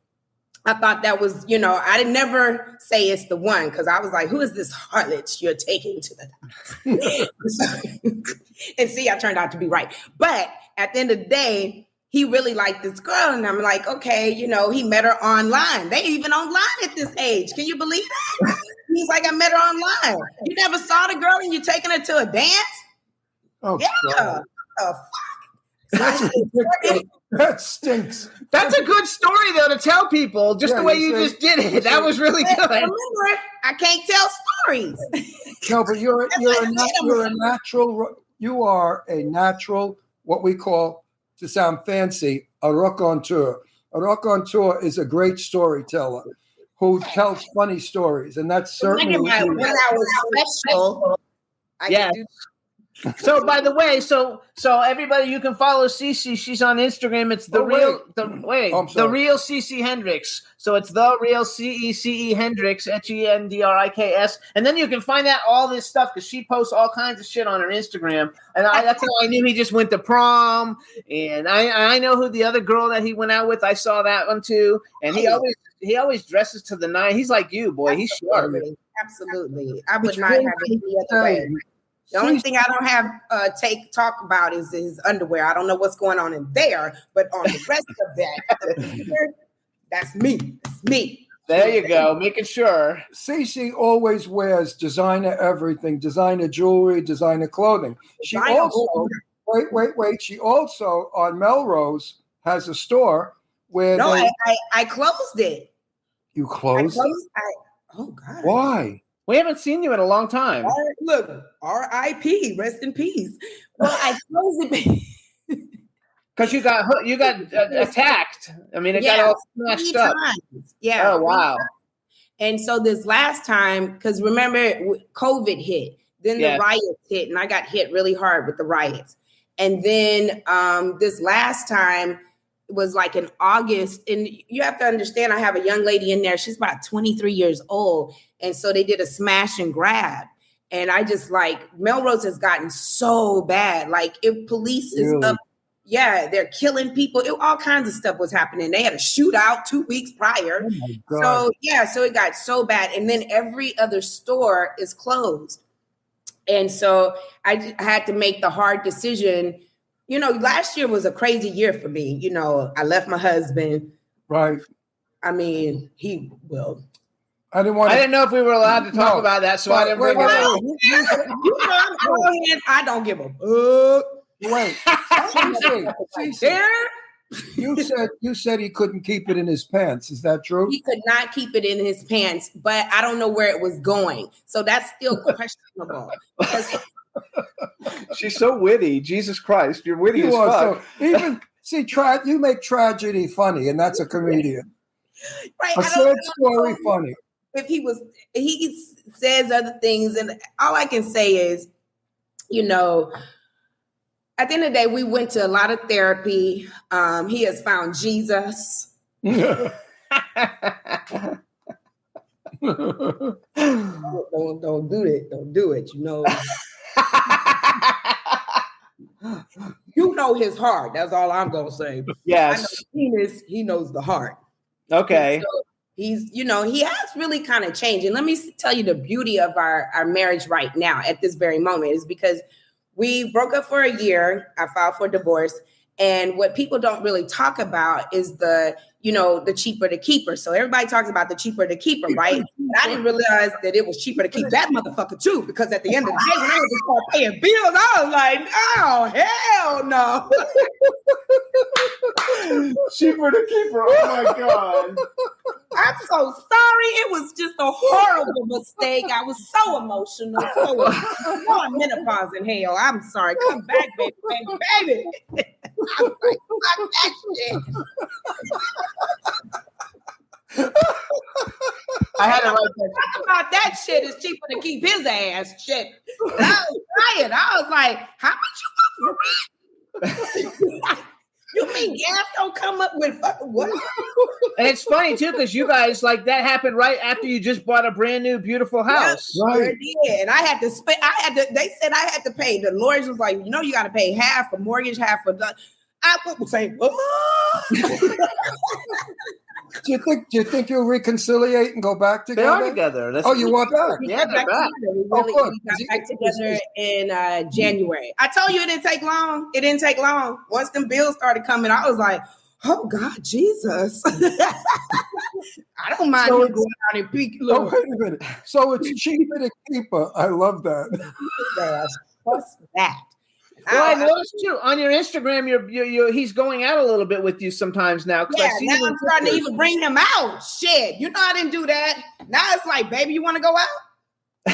I thought that was, I didn't never say it's the one because I was like, who is this harlot you're taking to the dance? And see, I turned out to be right. But at the end of the day, he really liked this girl. And I'm like, okay, he met her online. They even online at this age. Can you believe that? He's like, I met her online. You never saw the girl and you're taking her to a dance? Oh, yeah. God. Oh, fuck. That stinks. That's a good story, though, to tell people just the way you just did it. That was really good. Remember, I can't tell stories. No, but you're a natural. You are a natural what we call, to sound fancy, a raconteur. A raconteur is a great storyteller who tells funny stories, and that's certainly when I was special. Yes. So, by the way, so everybody, you can follow CeCe. She's on Instagram. It's the real CeCe Hendriks. So it's the real CeCe Hendriks, Hendriks, and then you can find out all this stuff because she posts all kinds of shit on her Instagram. And that's how I knew he just went to prom. And I know who the other girl that he went out with. I saw that one too. And he always dresses to the nine. He's like you, boy. He's sharp. Absolutely. I would not have it any other way. The only thing I don't have talk about is his underwear. I don't know what's going on in there, but on the rest of that, that's me. That's me. There you go, making sure. CeCe always wears designer everything, designer jewelry, designer clothing. She also, wait. She also, on Melrose, has a store where I closed it. You closed it? Oh, God. Why? We haven't seen you in a long time. Look, R.I.P. Rest in peace. Well, I closed it because you got attacked. I mean, it got all smashed up. Yeah. Oh, wow. And so this last time, because remember, COVID hit, then the riots hit, and I got hit really hard with the riots. And then this last time was like in August, and you have to understand, I have a young lady in there. She's about 23 years old. And so they did a smash and grab. And I just Melrose has gotten so bad. Like if police is up, they're killing people. All kinds of stuff was happening. They had a shootout 2 weeks prior. Oh so it got so bad. And then every other store is closed. And so I had to make the hard decision. You know, last year was a crazy year for me. You know, I left my husband. Right. I mean, I didn't know if we were allowed to talk about that, so I didn't bring it up. I don't give a fuck. Wait, you said he couldn't keep it in his pants. Is that true? He could not keep it in his pants, but I don't know where it was going. So that's still questionable. She's so witty. Jesus Christ, you're witty as fuck. You make tragedy funny, and that's a comedian. Right, a sad story funny. If he says other things, and all I can say is, you know, at the end of the day, we went to a lot of therapy. He has found Jesus. Don't do it. Don't do it. You know. You know his heart. That's all I'm gonna say. Yes. He knows the heart. Okay. So he has really kind of changed. And let me tell you the beauty of our marriage right now at this very moment is because we broke up for a year. I filed for divorce. And what people don't really talk about is the cheaper to keeper. So everybody talks about the cheaper to keeper, right? But I didn't realize that it was cheaper to keep that motherfucker too, because at the end of the day, when I was to start paying bills, I was like, oh, hell no. Cheaper to keeper. Oh my God. I'm so sorry. It was just a horrible mistake. I was so emotional. I'm menopause in hell. I'm sorry. Come back, baby. I'm like, fuck that shit. I had to write that. Talk about that shit is cheaper to keep his ass shit. I was crying. I was like, how much you want for rent? You mean gas don't come up with fucking what? And it's funny too, because you guys that happened right after you just bought a brand new beautiful house. Yep, right. Yeah, and I had to spend. They said I had to pay. The lawyers was like, you got to pay half for mortgage, half for the. I would say, Do you think you'll reconciliate and go back together? They are together. You want back? Yeah, they're back. We got back together in January. I told you it didn't take long. It didn't take long. Once them bills started coming, I was like, oh God, Jesus. I don't mind going out and peek. Oh, wait a minute. So it's cheaper to keep her. I love that. What's that? Well, I noticed too on your Instagram, he's going out a little bit with you sometimes now. Yeah, now I'm starting to even bring him out. Shit, I didn't do that. Now it's like, baby, you want to go out?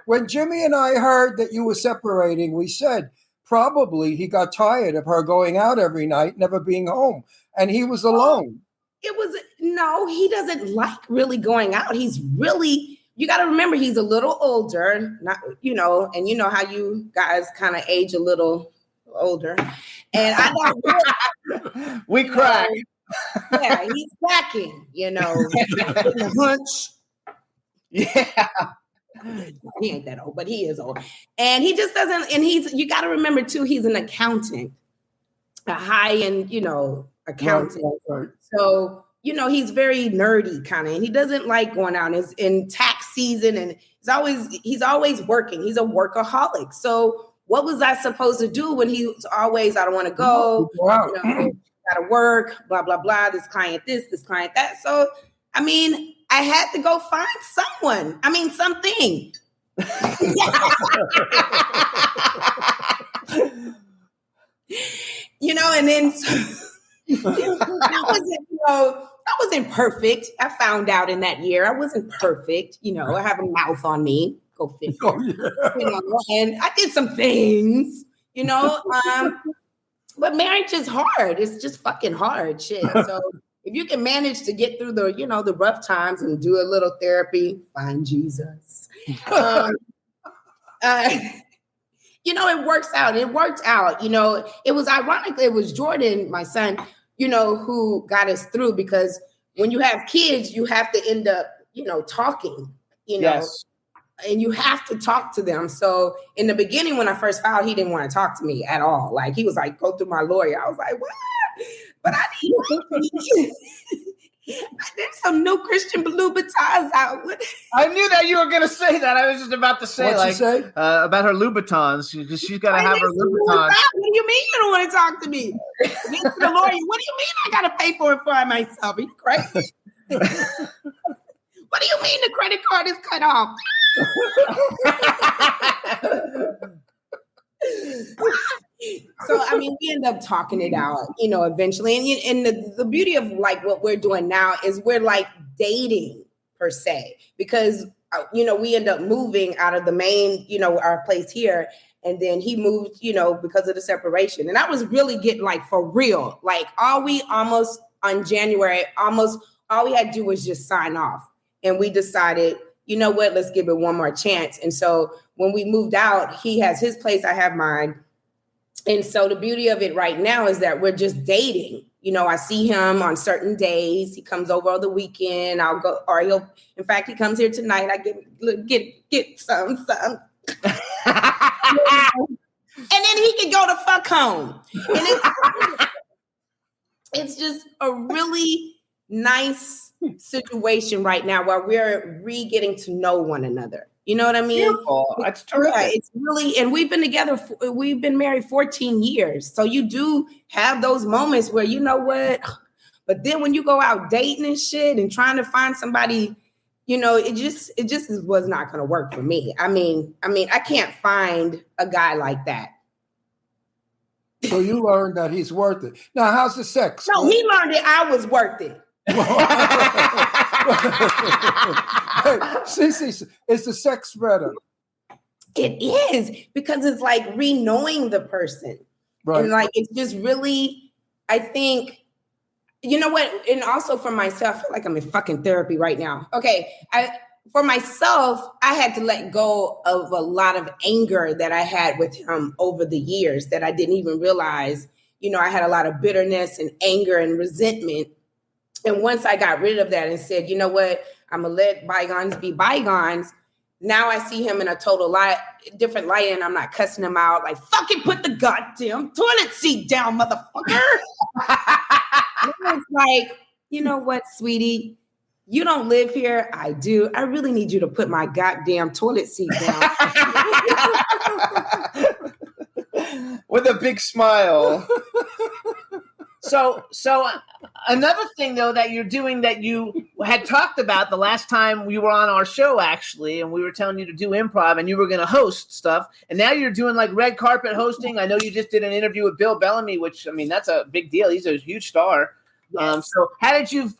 When Jimmy and I heard that you were separating, we said probably he got tired of her going out every night, never being home, and he was alone. He doesn't like really going out. He's really, you got to remember, he's a little older, and you know how you guys kind of age a little older, and I don't we crack. Yeah, he's cracking, hunch. Yeah. He ain't that old, but he is old. And he just doesn't, and you got to remember too, he's an accountant, a high-end, accountant. Right. So, he's very nerdy kind of, and he doesn't like going out. It's in tax season, and he's always working. He's a workaholic. So what was I supposed to do when he was always, I don't want to go, gotta work, blah, blah, blah, this client that. So, I had to go find someone. Something. And then I wasn't perfect. I found out in that year I wasn't perfect. I have a mouth on me. Go figure. Oh, yeah. And I did some things, but marriage is hard. It's just fucking hard shit. So if you can manage to get through the, the rough times and do a little therapy, find Jesus. It works out. It worked out. It was ironically, it was Jordan, my son, who got us through, because when you have kids, you have to end up, talking, Yes. And you have to talk to them. So in the beginning, when I first filed, he didn't want to talk to me at all. Like, he was like, go through my lawyer. I was like, what? But I need there's some new Christian Louboutins out. I knew that you were going to say that. I was just about to say, What'd she say? About her Louboutins, because she's got to have her Louboutins. What do you mean you don't want to talk to me? Get to the lawyer. What do you mean I got to pay for it for myself? Are you crazy? What do you mean the credit card is cut off? So, we end up talking it out, eventually. And the beauty of like what we're doing now is we're like dating per se, because, we end up moving out of the main, our place here. And then he moved, because of the separation. And I was really getting like for real, like all we had to do was just sign off. And we decided, you know what, let's give it one more chance. And so when we moved out, he has his place, I have mine. And so the beauty of it right now is that we're just dating. I see him on certain days. He comes over on the weekend. I'll go, or in fact, he comes here tonight. I get some. And then he can go to fuck home. And it's just a really nice situation right now where we're getting to know one another. You know what I mean? Beautiful. That's terrific. Yeah, it's really, and we've been married 14 years. So you do have those moments where, you know what, but then when you go out dating and shit and trying to find somebody, it just was not going to work for me. I can't find a guy like that. So you learned that he's worth it. Now, how's the sex? No, he learned that I was worth it. Hey, CeCe, is the sex better? It is, because it's like re-knowing the person. Right. And like, it's just really, I think, you know what? And also for myself, I feel like I'm in fucking therapy right now. Okay. For myself, I had to let go of a lot of anger that I had with him over the years that I didn't even realize. I had a lot of bitterness and anger and resentment. And once I got rid of that and said, you know what, I'm going to let bygones be bygones. Now I see him in a total different light, and I'm not cussing him out like, fucking put the goddamn toilet seat down, motherfucker. It's like, you know what, sweetie? You don't live here. I do. I really need you to put my goddamn toilet seat down. With a big smile. So another thing, though, that you're doing that you had talked about the last time we were on our show, actually, and we were telling you to do improv and you were going to host stuff. And now you're doing like red carpet hosting. I know you just did an interview with Bill Bellamy, which, that's a big deal. He's a huge star. So how did you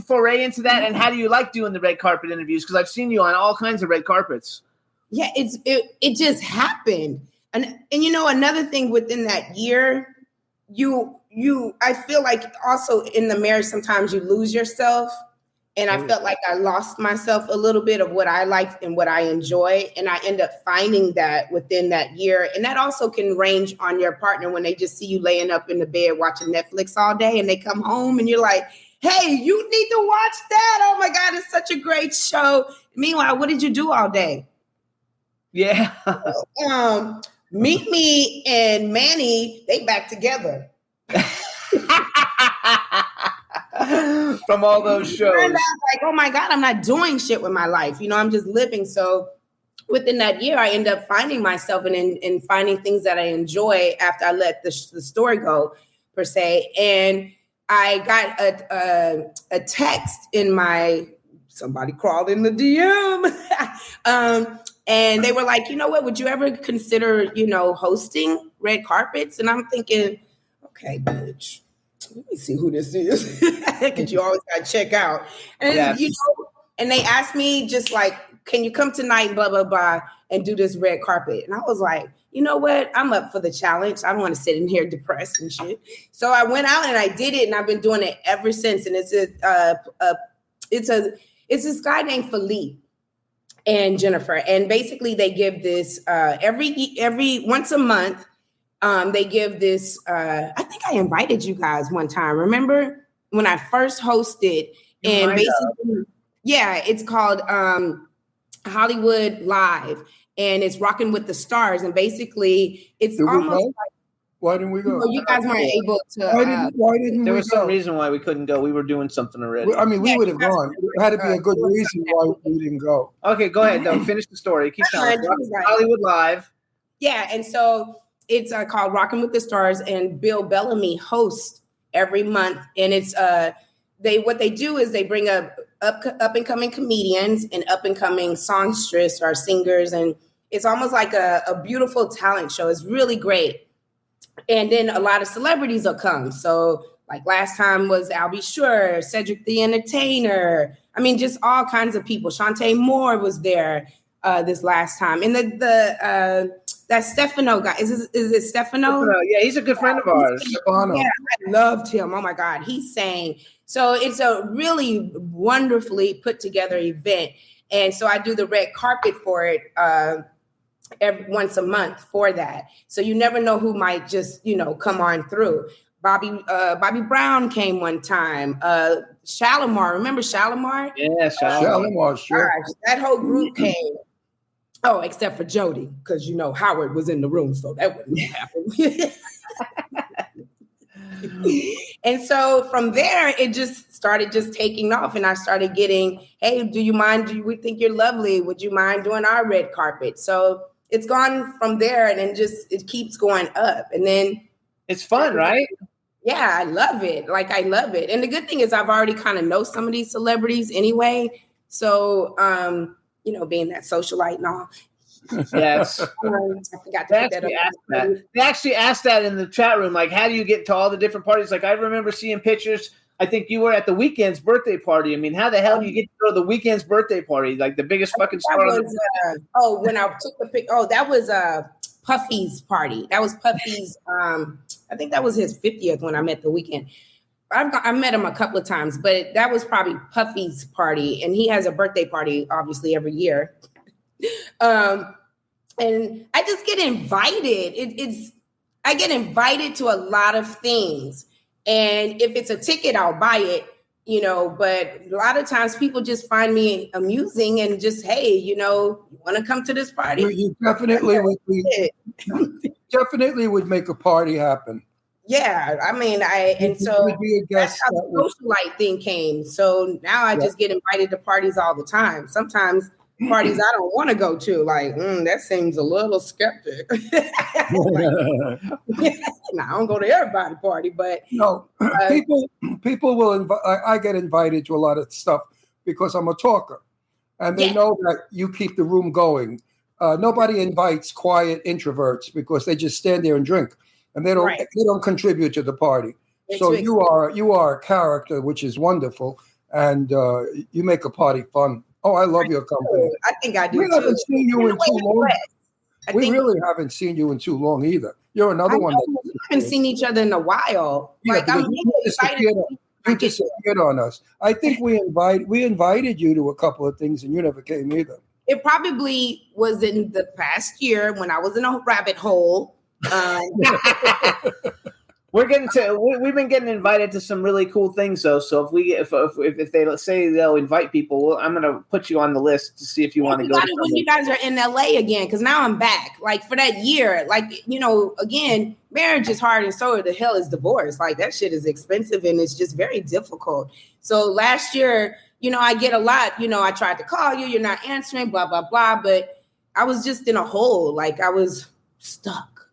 foray into that, and how do you like doing the red carpet interviews? Because I've seen you on all kinds of red carpets. Yeah, it just happened. And another thing within that year, I feel like also in the marriage sometimes you lose yourself. And I felt like I lost myself a little bit of what I liked and what I enjoy. And I end up finding that within that year. And that also can range on your partner when they just see you laying up in the bed watching Netflix all day and they come home and you're like, hey, you need to watch that. Oh my God, it's such a great show. Meanwhile, what did you do all day? Yeah. Mimi and Manny, they back together. From all those shows. And I was like, oh my God, I'm not doing shit with my life. I'm just living. So within that year, I end up finding myself and finding things that I enjoy after I let the story go, per se. And I got a text in somebody crawled in the DM. And they were like, you know what, would you ever consider, hosting red carpets? And I'm thinking, okay, bitch. Let me see who this is. Because you always got to check out. And, and they asked me just like, can you come tonight, blah, blah, blah, and do this red carpet? And I was like, you know what? I'm up for the challenge. I don't want to sit in here depressed and shit. So I went out and I did it, and I've been doing it ever since. And it's this guy named Philippe and Jennifer. And basically they give this every once a month. They give this, I think I invited you guys one time. Remember when I first hosted? And basically, it's called Hollywood Live, and it's Rocking with the Stars. And basically, it's almost like, why didn't we go? You guys weren't able to. Why didn't there we was go? some reason why we couldn't go. We were doing something already. We would have gone. There had to be a good reason why we didn't go. Okay, go ahead. No, finish the story. Keep telling. Hollywood Live. Yeah, and so it's called Rocking with the Stars, and Bill Bellamy hosts every month. And it's what they do is they bring up and coming comedians and up and coming songsters or singers, and it's almost like a beautiful talent show. It's really great. And then a lot of celebrities will come. So like last time was Al B. Sure, Cedric the Entertainer. I mean, just all kinds of people. Shantae Moore was there this last time. And that Stefano guy, is it Stefano? Yeah, he's a good friend of ours. Yeah, I loved him. Oh my God, he sang. So it's a really wonderfully put together event. And so I do the red carpet for it once a month for that. So you never know who might just, come on through. Bobby Brown came one time. Shalimar, remember Shalimar? Yeah, Shalimar, sure. Gosh, that whole group came. Oh, except for Jody, because Howard was in the room, so that wouldn't happen. And so from there, it just started taking off, and I started getting, hey, do you mind? We think you're lovely. Would you mind doing our red carpet? So it's gone from there, and then it keeps going up, and then it's fun, right? Yeah, I love it. Like, I love it. And the good thing is I've already kind of know some of these celebrities anyway. So, being that socialite and all. Yes. I forgot to put that up. They actually asked that in the chat room. Like, how do you get to all the different parties? Like, I remember seeing pictures. I think you were at the Weeknd's birthday party. I mean, how the hell do you get to go to the Weeknd's birthday party? Like the biggest fucking star. When I took the pic. Oh, that was Puffy's party. That was Puffy's. I think that was his 50th when I met the Weeknd. I met him a couple of times, but that was probably Puffy's party, and he has a birthday party, obviously, every year. And I just get invited. I get invited to a lot of things, and if it's a ticket, I'll buy it. But a lot of times people just find me amusing and just, hey, you want to come to this party? You definitely would make a party happen. Yeah, I mean, so that's how the socialite thing came. So now I just get invited to parties all the time. Sometimes parties I don't want to go to, like, that seems a little skeptic. I don't go to everybody's party, but no, people will invite. I get invited to a lot of stuff because I'm a talker, and they know that you keep the room going. Nobody invites quiet introverts because they just stand there and drink, and they don't contribute to the party. So you are a character, which is wonderful, and you make a party fun. Oh, I love your company. I think I do. We haven't seen you in too long. We really haven't seen you in too long either. You're another one. We haven't seen each other in a while. Yeah, like I'm you disappeared on us. I think we invited you to a couple of things, and you never came either. It probably was in the past year when I was in a rabbit hole. We've been getting invited to some really cool things though. So if they say they'll invite people, I'm gonna put you on the list to see if you want to go. When you guys are in LA again, because now I'm back. Like for that year, again, marriage is hard, and so the hell is divorce. Like that shit is expensive, and it's just very difficult. So last year, I get a lot. I tried to call you, you're not answering, blah blah blah. But I was just in a hole, like I was stuck.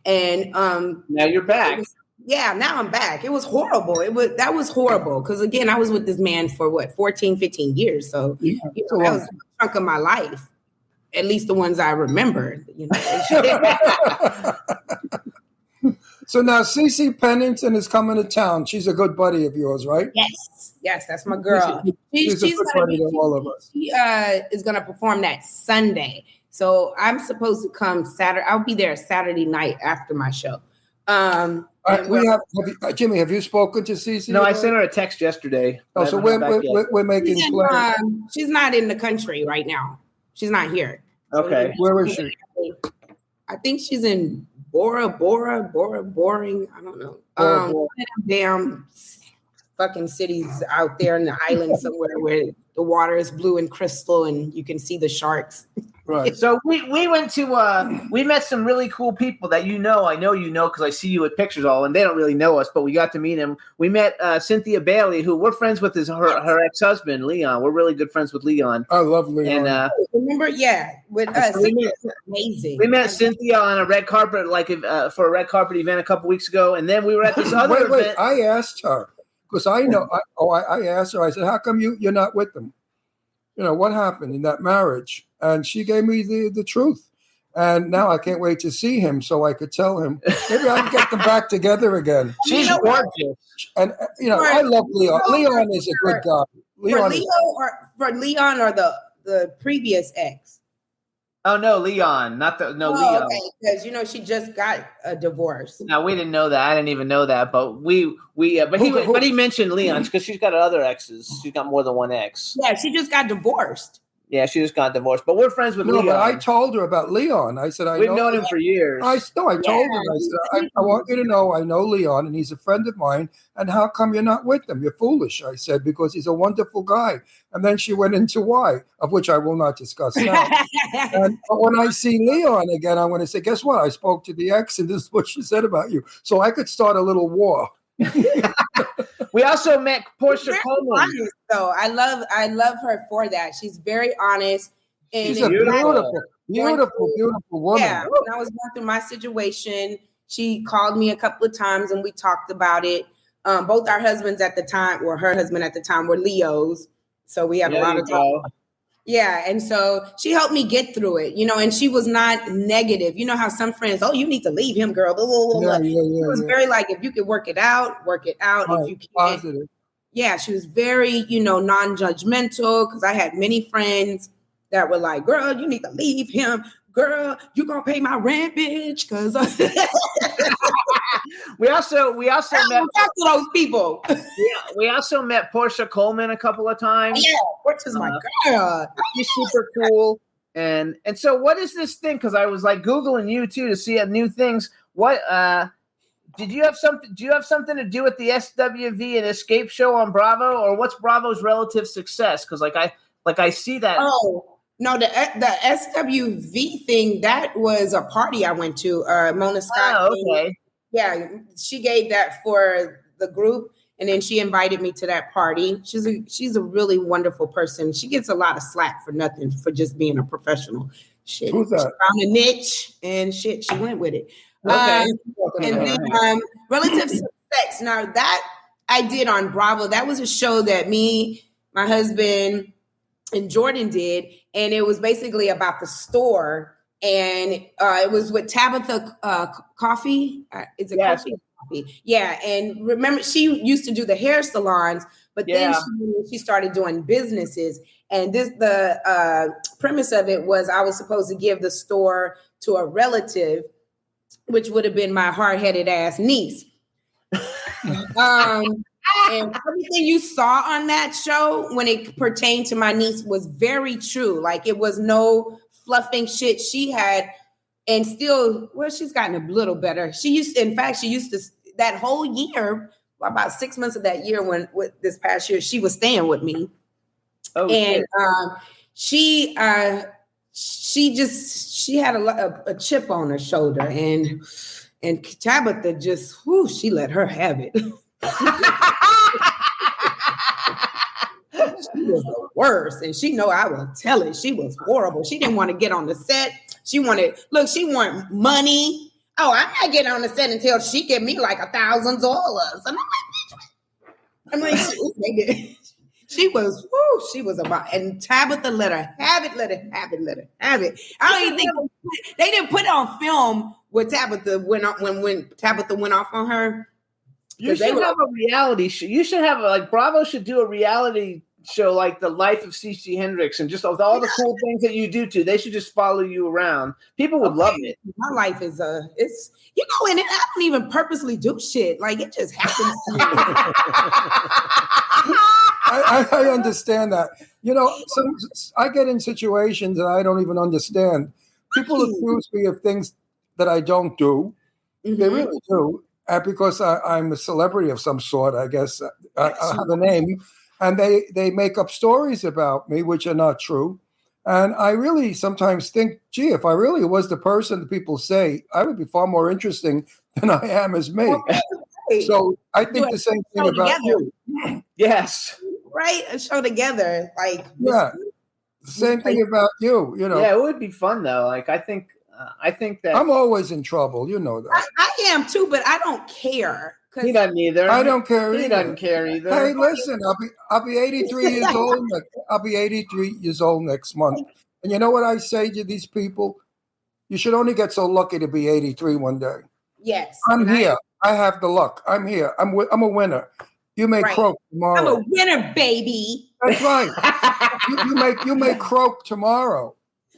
And now you're back. Yeah, now I'm back. It was horrible. That was horrible. Because again, I was with this man for 14, 15 years. So that was a chunk of my life. At least the ones I remember. So now CeCe Pennington is coming to town. She's a good buddy of yours, right? Yes, that's my girl. She's a good buddy to all of us. She is going to perform that Sunday. So I'm supposed to come Saturday. I'll be there Saturday night after my show. Jimmy, have you spoken to CeCe? No, I sent her a text yesterday. Oh, so we're making plans. She's not in the country right now. She's not here. Okay. Where is she? I think she's in Bora Boring. I don't know. One of them damn fucking cities out there in the island somewhere where the water is blue and crystal and you can see the sharks. Right. So we went to we met some really cool people that I know because I see you with pictures all, and they don't really know us, but we got to meet him. We met Cynthia Bailey, who we're friends with her ex-husband Leon. We're really good friends with Leon. I love Leon. And remember, with us, amazing. We met Cynthia on a red carpet, for a red carpet event a couple weeks ago, and then we were at this other event. I asked her because I know. I asked her. I said, "How come you're not with them? What happened in that marriage?" And she gave me the truth. And now I can't wait to see him so I could tell him. Maybe I can get them back together again. She's gorgeous. And, I love Leon. Leon is a good guy. For Leon or the previous ex? Oh, no, Leon. Leon. Okay, because, she just got a divorce. No, we didn't know that. I didn't even know that. But he mentioned Leon's because she's got other exes. She's got more than one ex. Yeah, she just got divorced. Yeah, she just got divorced, but we're friends with Leon. But I told her about Leon. I said, we've known him for years. I told her. I said, I want you to know I know Leon, and he's a friend of mine. And how come you're not with him? You're foolish, I said, because he's a wonderful guy. And then she went into why, of which I will not discuss now. But when I see Leon again, I'm going to say, guess what? I spoke to the ex, and this is what she said about you. So I could start a little war. We also met Portia Coleman. So I love her for that. She's very honest. And she's a beautiful woman. Yeah, when I was going through my situation, she called me a couple of times and we talked about it. Both our husbands at the time, or her husband at the time, were Leos. So we had a lot of talk. Yeah, and so she helped me get through it, and she was not negative. You know how some friends, you need to leave him, girl. Blah, blah, blah. She was very like, if you can work it out, work it out. Right, if you can't. Positive. Yeah, she was very, non-judgmental, because I had many friends that were like, girl, you need to leave him. Girl, you going to pay my rent, bitch, because... We also met talk to those people. We also met Portia Coleman a couple of times. Yeah, Portia's my girl. She's super cool. And so what is this thing? Because I was like Googling you too to see new things. What do you have something to do with the SWV and Escape show on Bravo, or what's Bravo's relative success? Because I see that. Oh no, the SWV thing, that was a party I went to. Mona Scott. Oh, okay. Yeah, she gave that for the group, and then she invited me to that party. She's a really wonderful person. She gets a lot of slack for nothing, for just being a professional. Shit, who's that? She found a niche, and she went with it. Okay. And then Relative Success. Now that I did on Bravo. That was a show that me, my husband, and Jordan did, and it was basically about the store. And it was with Tabitha Coffee. Is it Coffee? Yeah, and remember, she used to do the hair salons, but then she started doing businesses. And the premise of it was I was supposed to give the store to a relative, which would have been my hard-headed ass niece. And everything you saw on that show when it pertained to my niece was very true. Like, it was no fluffing shit. She had, and still, well, she's gotten a little better. She used to, that whole year, about 6 months of that year, with this past year, she was staying with me. Oh, and she had a chip on her shoulder, and Tabitha just, she let her have it. She was the worst, and she know I will tell it. She was horrible. She didn't want to get on the set. She wanted money. Oh, I'm not getting on the set until she give me like $1,000. And I'm like, she was about, and Tabitha let her have it. I don't even think they didn't put it on film when Tabitha went off, when Tabitha went off on her. You should have a reality show. You should have Bravo should do a reality show like the life of CeCe Hendriks, and just all the cool things that you do too. They should just follow you around. People would love it. My life is it's in it. I don't even purposely do shit. Like, it just happens to me. I understand that. I get in situations that I don't even understand. People accuse me of things that I don't do. Mm-hmm. They really do. Because I'm a celebrity of some sort, I guess. I have a name. And they make up stories about me, which are not true. And I really sometimes think, gee, if I really was the person that people say, I would be far more interesting than I am as me. Okay. So I think the same thing about you. Yes. Right? A show together. Like, yeah. Same thing about you, Yeah, it would be fun, though. Like, I think that I'm always in trouble. You know that. I am too, but I don't care. He doesn't either. I don't care either. He doesn't care either. Hey, listen, I'll be 83 years old. I'll be 83 years old next month. And you know what I say to these people? You should only get so lucky to be 83 one day. Yes. I'm here. I have the luck. I'm here. I'm a winner. You may croak tomorrow. I'm a winner, baby. That's right. you may croak tomorrow.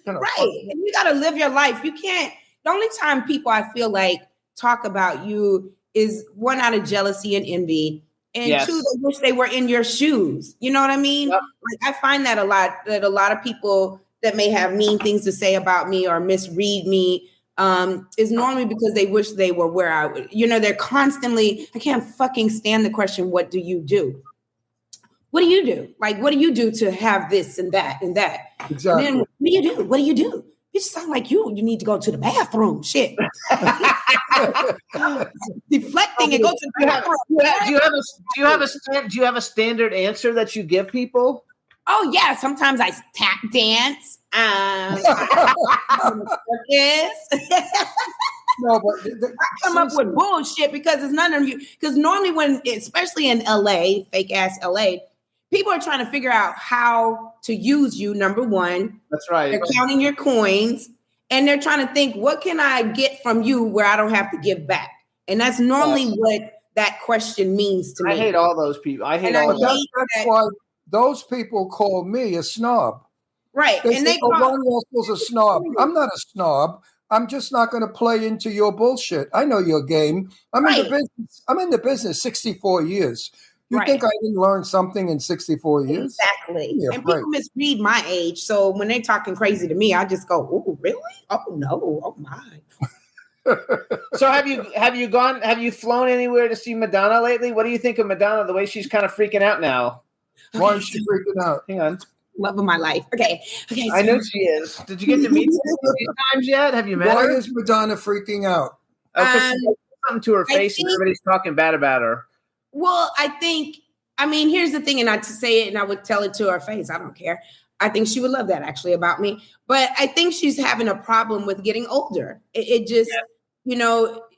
Right. And you got to live your life. You can't. The only time people, I feel like, talk about you is, one, out of jealousy and envy, and two, they wish they were in your shoes. You know what I mean? Yep. Like, I find that a lot, that a lot of people that may have mean things to say about me or misread me is normally because they wish they were where I would. They're constantly, I can't fucking stand the question, what do you do? What do you do? Like, what do you do to have this and that and that? Exactly. And then, what do you do? What do you do? You sound like you need to go to the bathroom. Shit. Deflecting and go to the bathroom. Do you have a standard answer that you give people? Oh yeah. Sometimes I tap dance. No, but I come up with bullshit because it's none of you. Because normally especially in LA, fake ass LA, people are trying to figure out how to use you, number one. That's right. They're counting your coins, and they're trying to think, what can I get from you where I don't have to give back? And that's normally what that question means to me. I hate all those people. I hate all of them. That's why those people call me a snob. Right. They call Ron Russell's a snob. I'm not a snob. I'm just not going to play into your bullshit. I know your game. I'm in the business 64 years. You think I didn't learn something in 64 years? Exactly. Yeah, and people misread my age. So when they're talking crazy to me, I just go, oh, really? Oh, no. Oh, my. So have you flown anywhere to see Madonna lately? What do you think of Madonna, the way she's kind of freaking out now? Why is she freaking out? Hang on. Love of my life. Okay. So I know she is. Did you get to meet her a few times yet? Have you met her? Why is Madonna freaking out? Something to her face and everybody's talking bad about her. Well, here's the thing, and not to say it, and I would tell it to her face. I don't care. I think she would love that actually about me. But I think she's having a problem with getting older. It just,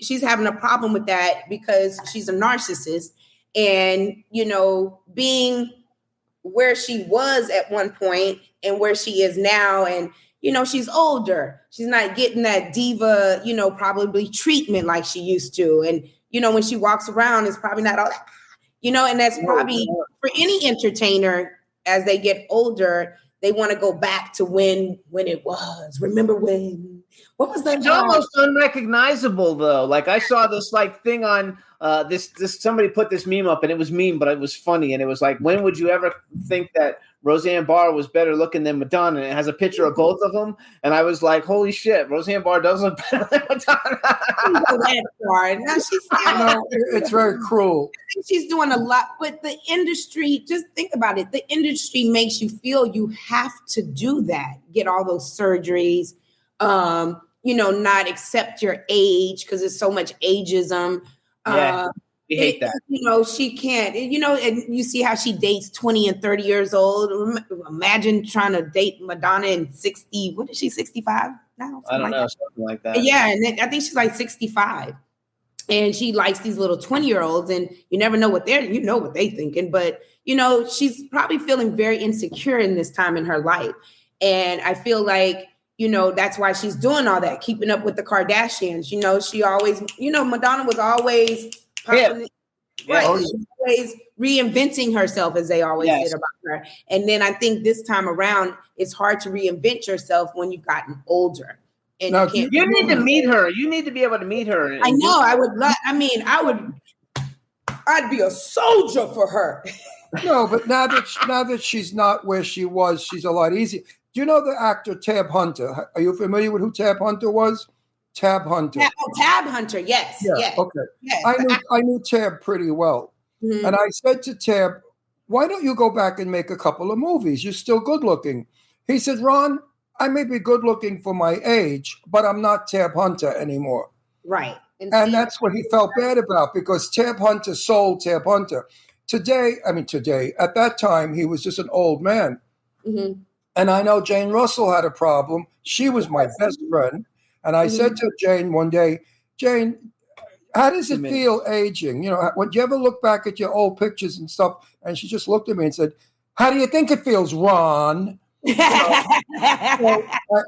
she's having a problem with that because she's a narcissist. And, being where she was at one point and where she is now, and, she's older. She's not getting that diva, probably treatment like she used to. And, when she walks around, it's probably not all that, and that's probably for any entertainer as they get older, they want to go back to when it was. Remember when? What was that? It's almost unrecognizable though. Like I saw this thing on this somebody put this meme up and it was meme, but it was funny. And it was like, when would you ever think that Roseanne Barr was better looking than Madonna? And it has a picture of both of them. And I was like, holy shit, Roseanne Barr does look better than Madonna. Now she's it's very cruel. She's doing a lot, but the industry, just think about it. The industry makes you feel you have to do that, get all those surgeries, not accept your age because there's so much ageism. We hate that. She can't, and you see how she dates 20 and 30 years old. Imagine trying to date Madonna in 60. What is she, 65 now? I don't know, something like that. Yeah, and I think she's like 65. And she likes these little 20-year-olds, and you never know what they're thinking. But, she's probably feeling very insecure in this time in her life. And I feel like, that's why she's doing all that, keeping up with the Kardashians. She always, Madonna was always always reinventing herself, as they always said about her. And then I think this time around, it's hard to reinvent yourself when you've gotten older. And now, you need to meet her. You need to be able to meet her. I know. I'd be a soldier for her. No, but now that she's not where she was, she's a lot easier. Do you know the actor Tab Hunter? Are you familiar with who Tab Hunter was? Tab Hunter. Tab Hunter, yes. Yeah, yes. Okay. Yes. I knew Tab pretty well. Mm-hmm. And I said to Tab, why don't you go back and make a couple of movies? You're still good looking. He said, Ron, I may be good looking for my age, but I'm not Tab Hunter anymore. Right. And that's what he felt bad about, because Tab Hunter sold Tab Hunter. Today, at that time, he was just an old man. Mm-hmm. And I know Jane Russell had a problem. She was my best friend. And I said to Jane one day, Jane, how does it feel aging? When you ever look back at your old pictures and stuff? And she just looked at me and said, how do you think it feels, Ron? So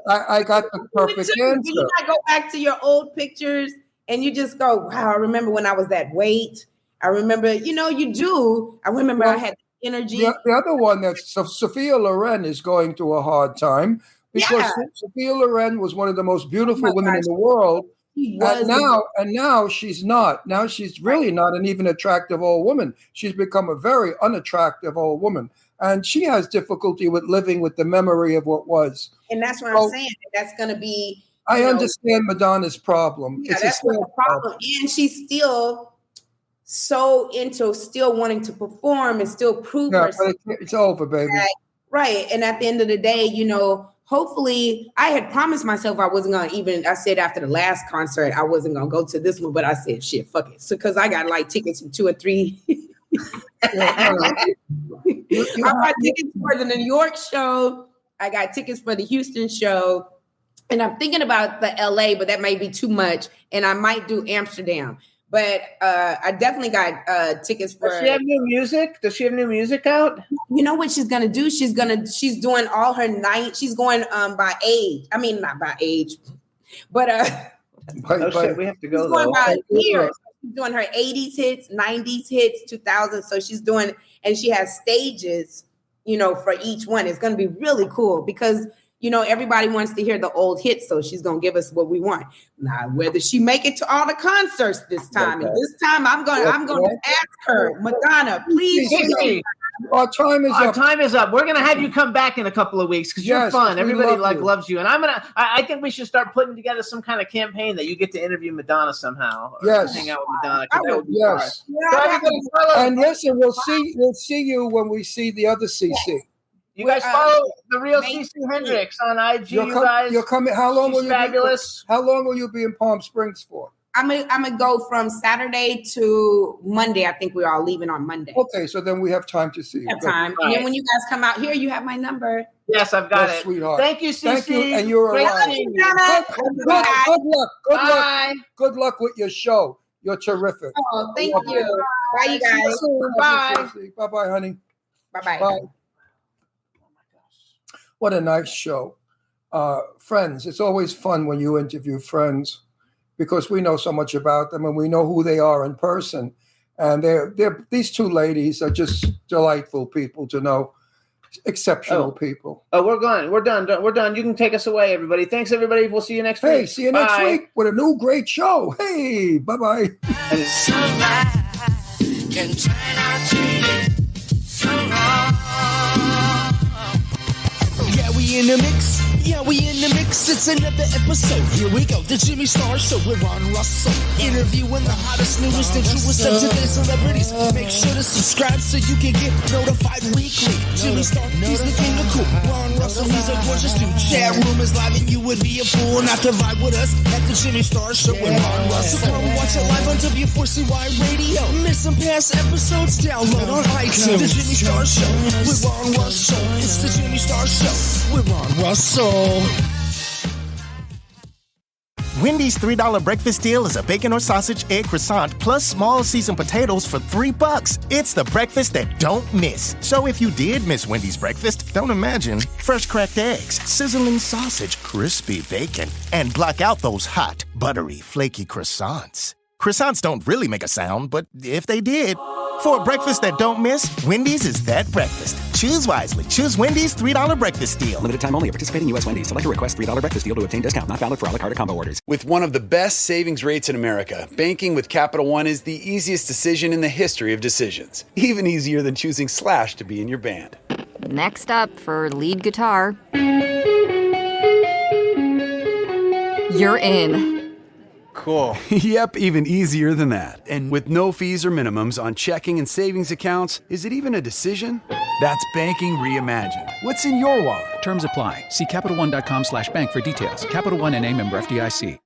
I got the perfect answer. Do you not go back to your old pictures and you just go, wow, I remember when I was that weight. I remember, you do. I remember I had energy. The other one that's Sophia Loren is going through a hard time because Sophia Loren was one of the most beautiful women in the world. And now she's not. Now she's really not an even attractive old woman. She's become a very unattractive old woman. And she has difficulty with living with the memory of what was. And that's what I'm saying. That's going to be. I understand Madonna's problem. Yeah, that's the problem. And she's still so into still wanting to perform and still prove herself. But it's over, baby. Right. And at the end of the day, hopefully I had promised myself I wasn't going to I said after the last concert, I wasn't going to go to this one, but I said, shit, fuck it. So, cause I got like tickets from 2 or 3. I got tickets for the New York show. I got tickets for the Houston show. And I'm thinking about the LA, but that might be too much. And I might do Amsterdam. But I definitely got tickets for. Does she have new music? Does she have new music out? You know what she's gonna do? She's doing all her night. She's going by age. I mean, not by age, but shit, we have to go though. By years. She's doing her 80s hits, 90s hits, 2000s. So she's doing, and she has stages, for each one. It's gonna be really cool because. Everybody wants to hear the old hits, so she's gonna give us what we want. Now, whether she make it to all the concerts this time, and this time I'm gonna ask her, Madonna, please. Our time is up. We're gonna have you come back in a couple of weeks because you're fun. Everybody loves you, and I think we should start putting together some kind of campaign that you get to interview Madonna somehow. Yes, hang out with Madonna. Yes. And listen, we'll see you when we see the other CeCe. Yes. You guys follow the real CeCe Hendriks on IG. You're coming. How long will you? Fabulous. How long will you be in Palm Springs for? I'm gonna go from Saturday to Monday. I think we're all leaving on Monday. Okay, so then we have time to see you. Have time. And then when you guys come out here, you have my number. Yes, I've got it. Sweetheart. Thank you, CeCe. Thank you, and you're alive. Good luck. Bye. Good luck with your show. You're terrific. Oh, thank you. Bye, you guys. Bye. Bye, honey. Bye. Bye. What a nice show. Friends, it's always fun when you interview friends. because we know so much about them and we know who they are in person. And these two ladies are just delightful people to know. Exceptional people. Oh, we're gone. We're done. We're done. You can take us away, everybody. Thanks, everybody. We'll see you next week. Hey, see you next week with a new great show. Hey, bye-bye. Yeah, we in the mix. Yeah, we in the mix. It's another episode. Here we go. The Jimmy Star Show with Ron Russell. Interviewing the hottest, newest, and truest of today's celebrities. Make sure to subscribe so you can get notified weekly. Jimmy Star, he's the king of cool. Ron Russell, he's a gorgeous dude. Chat room is live and you would be a fool not to vibe with us at the Jimmy Star Show with Ron Russell. Come watch it live on W4CY Radio. Miss some past episodes? Download on iTunes. The Jimmy Star Show with Ron Russell. It's the Jimmy Star Show with Ron Russell. Wendy's $3 breakfast deal is a bacon or sausage, egg croissant, plus small seasoned potatoes for $3. It's the breakfast that don't miss. So if you did miss Wendy's breakfast, don't imagine. Fresh cracked eggs, sizzling sausage, crispy bacon, and block out those hot, buttery, flaky croissants. Croissants don't really make a sound, but if they did, for a breakfast that don't miss, Wendy's is that breakfast. Choose wisely. Choose Wendy's $3 breakfast deal. Limited time only. Participating U.S. Wendy's. Select a request $3 breakfast deal to obtain discount. Not valid for a la carte or combo orders. With one of the best savings rates in America, banking with Capital One is the easiest decision in the history of decisions. Even easier than choosing Slash to be in your band. Next up for lead guitar. You're in. Cool. Yep, even easier than that. And with no fees or minimums on checking and savings accounts, is it even a decision? That's banking reimagined. What's in your wallet? Terms apply. See CapitalOne.com/bank for details. Capital One N.A. member FDIC.